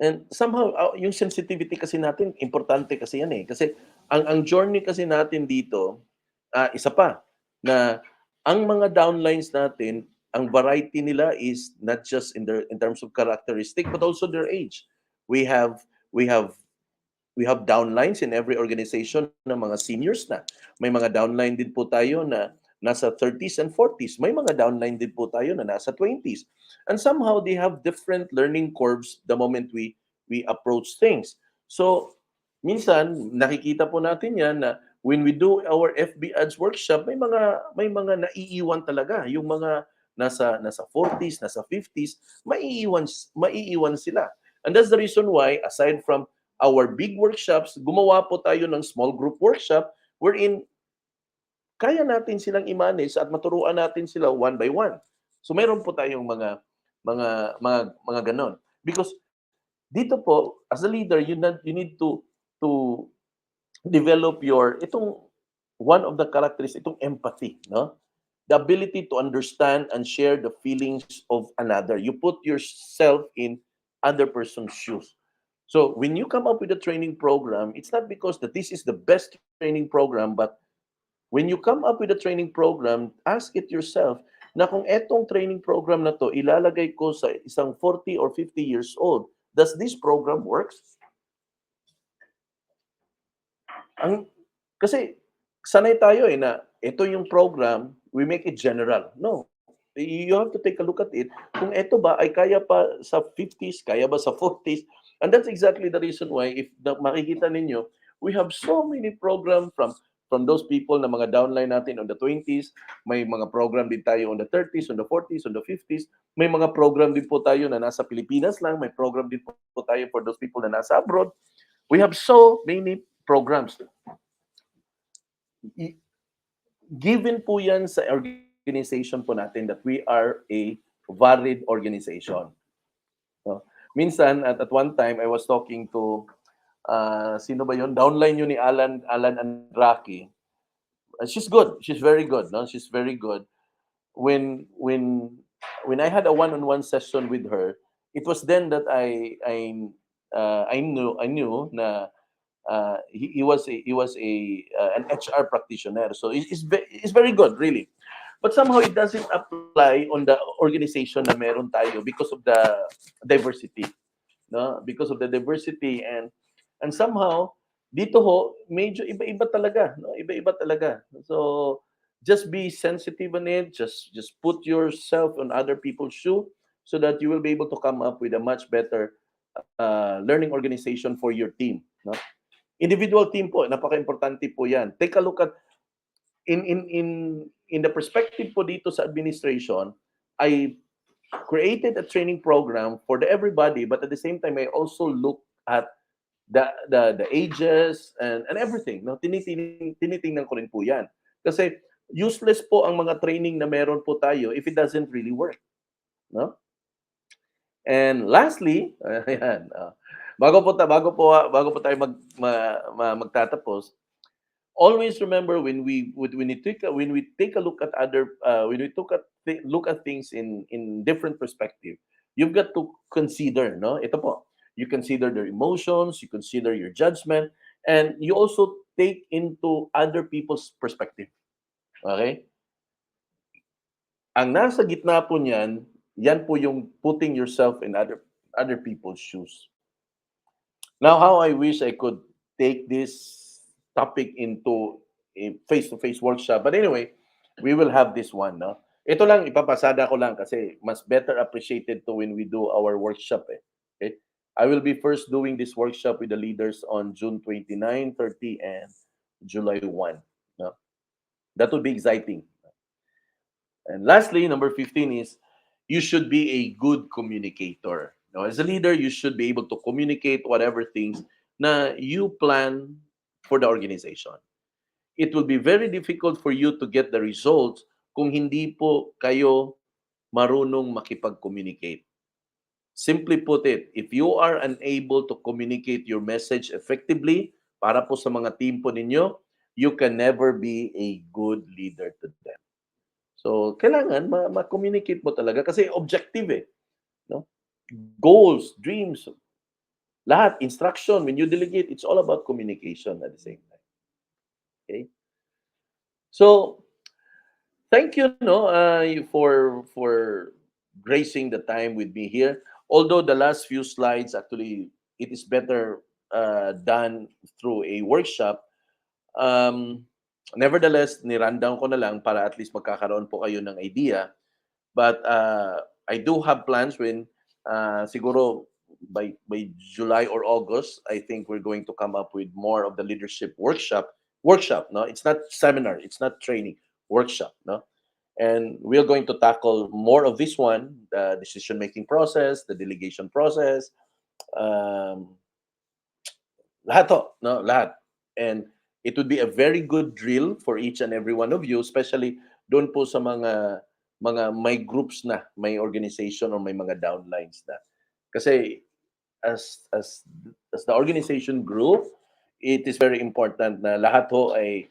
And somehow, yung sensitivity kasi natin, importante kasi yan eh. Kasi ang journey kasi natin dito, isa pa, na ang mga downlines natin, ang variety nila is not just in terms of characteristic, but also their age. We have we have we have downlines in every organization na mga seniors na. May mga downline din po tayo na nasa 30s and 40s. May mga downline din po tayo na nasa 20s. And somehow they have different learning curves the moment we approach things. So, minsan nakikita po natin 'yan na when we do our FB ads workshop, may mga naiiwan talaga, yung mga nasa 40s, nasa 50s, maiiwan sila. And that's the reason why, aside from our big workshops, gumawa po tayo ng small group workshop wherein kaya natin silang i-manage at maturuan natin sila one by one. So meron po tayong mga ganon. Because dito po, as a leader, you need to develop itong one of the characteristics, itong empathy, no? The ability to understand and share the feelings of another. You put yourself in other person's shoes. So when you come up with a training program, it's not because that this is the best training program, but when you come up with a training program, ask it yourself na kung etong training program na to ilalagay ko sa isang 40 or 50 years old, does this program works? Kasi sanay tayo na ito yung program, we make it general. No. You have to take a look at it. Kung ito ba ay kaya pa sa 50s, kaya ba sa 40s? And that's exactly the reason why, if makikita ninyo, we have so many program from those people na mga downline natin on the 20s, may mga program din tayo on the 30s, on the 40s, on the 50s, may mga program din po tayo na nasa Pilipinas lang, may program din po tayo for those people na nasa abroad. We have so many programs. Given po yan sa organization po natin that we are a varied organization. No? Minsan, at one time, I was talking to, sino ba yun? Downline yun ni Alan and Rocky. She's good. She's very good. No? She's very good. When I had a one-on-one session with her, it was then that I knew na he was an HR practitioner, so it's very good, really. But somehow it doesn't apply on the organization na meron tayo because of the diversity, no? Because of the diversity, and somehow dito ho medyo iba-iba talaga, no? Iba-iba talaga. So just be sensitive on it. Just put yourself on other people's shoe so that you will be able to come up with a much better learning organization for your team, no? Individual team po, napaka-importante po 'yan. Take a look at in the perspective po dito sa administration, I created a training program for everybody, but at the same time I also look at the ages and everything, no? Tinitingnan ko rin po 'yan. Kasi useless po ang mga training na meron po tayo if it doesn't really work, no? And lastly, ayan, bago po tayo magtatapos, always remember when we take a look at look at things in different perspective, you've got to consider, no? Ito po, you consider their emotions, you consider your judgment, and you also take into other people's perspective. Okay? Ang nasa gitna po niyan, yan po yung putting yourself in other people's shoes. Now, how I wish I could take this topic into face-to-face workshop. But anyway, we will have this one, no? Ito lang, ipapasada ko lang kasi mas better appreciated to when we do our workshop. Okay? I will be first doing this workshop with the leaders on June 29, 30, and July 1. No? That would be exciting. And lastly, number 15 is you should be a good communicator. Now, as a leader, you should be able to communicate whatever things na you plan for the organization. It will be very difficult for you to get the results kung hindi po kayo marunong makipag-communicate. Simply put it, if you are unable to communicate your message effectively para po sa mga team po ninyo, you can never be a good leader to them. So, kailangan ma-communicate mo talaga kasi objective no? Goals, dreams, lahat, instruction, when you delegate, it's all about communication at the same time. Okay? So, thank you no for gracing the time with me here. Although the last few slides actually it is better done through a workshop. Um, Nevertheless, ni-rundown ko na lang para at least magkakaroon po kayo ng idea. But I do have plans when siguro by July or August, I think we're going to come up with more of the leadership workshop. Workshop, no? It's not seminar, it's not training, workshop, no? And we're going to tackle more of this one, the decision-making process, the delegation process, um, lahat to, no? Lahat. And it would be a very good drill for each and every one of you, especially doon po sa mga may groups na, may organization or may mga downlines na. Kasi as the organization grew, it is very important na lahat ho ay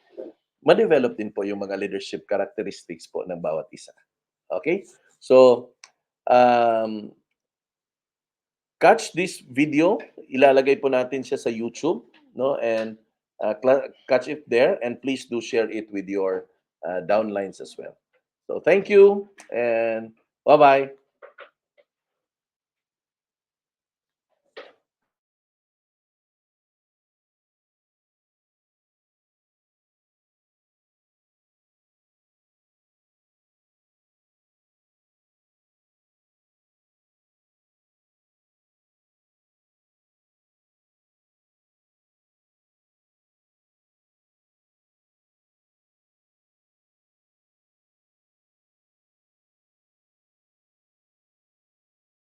ma-develop din po yung mga leadership characteristics po ng bawat isa. Okay? So, um, catch this video. Ilalagay po natin siya sa YouTube, no? And catch it there, and please do share it with your downlines as well. So thank you and bye-bye.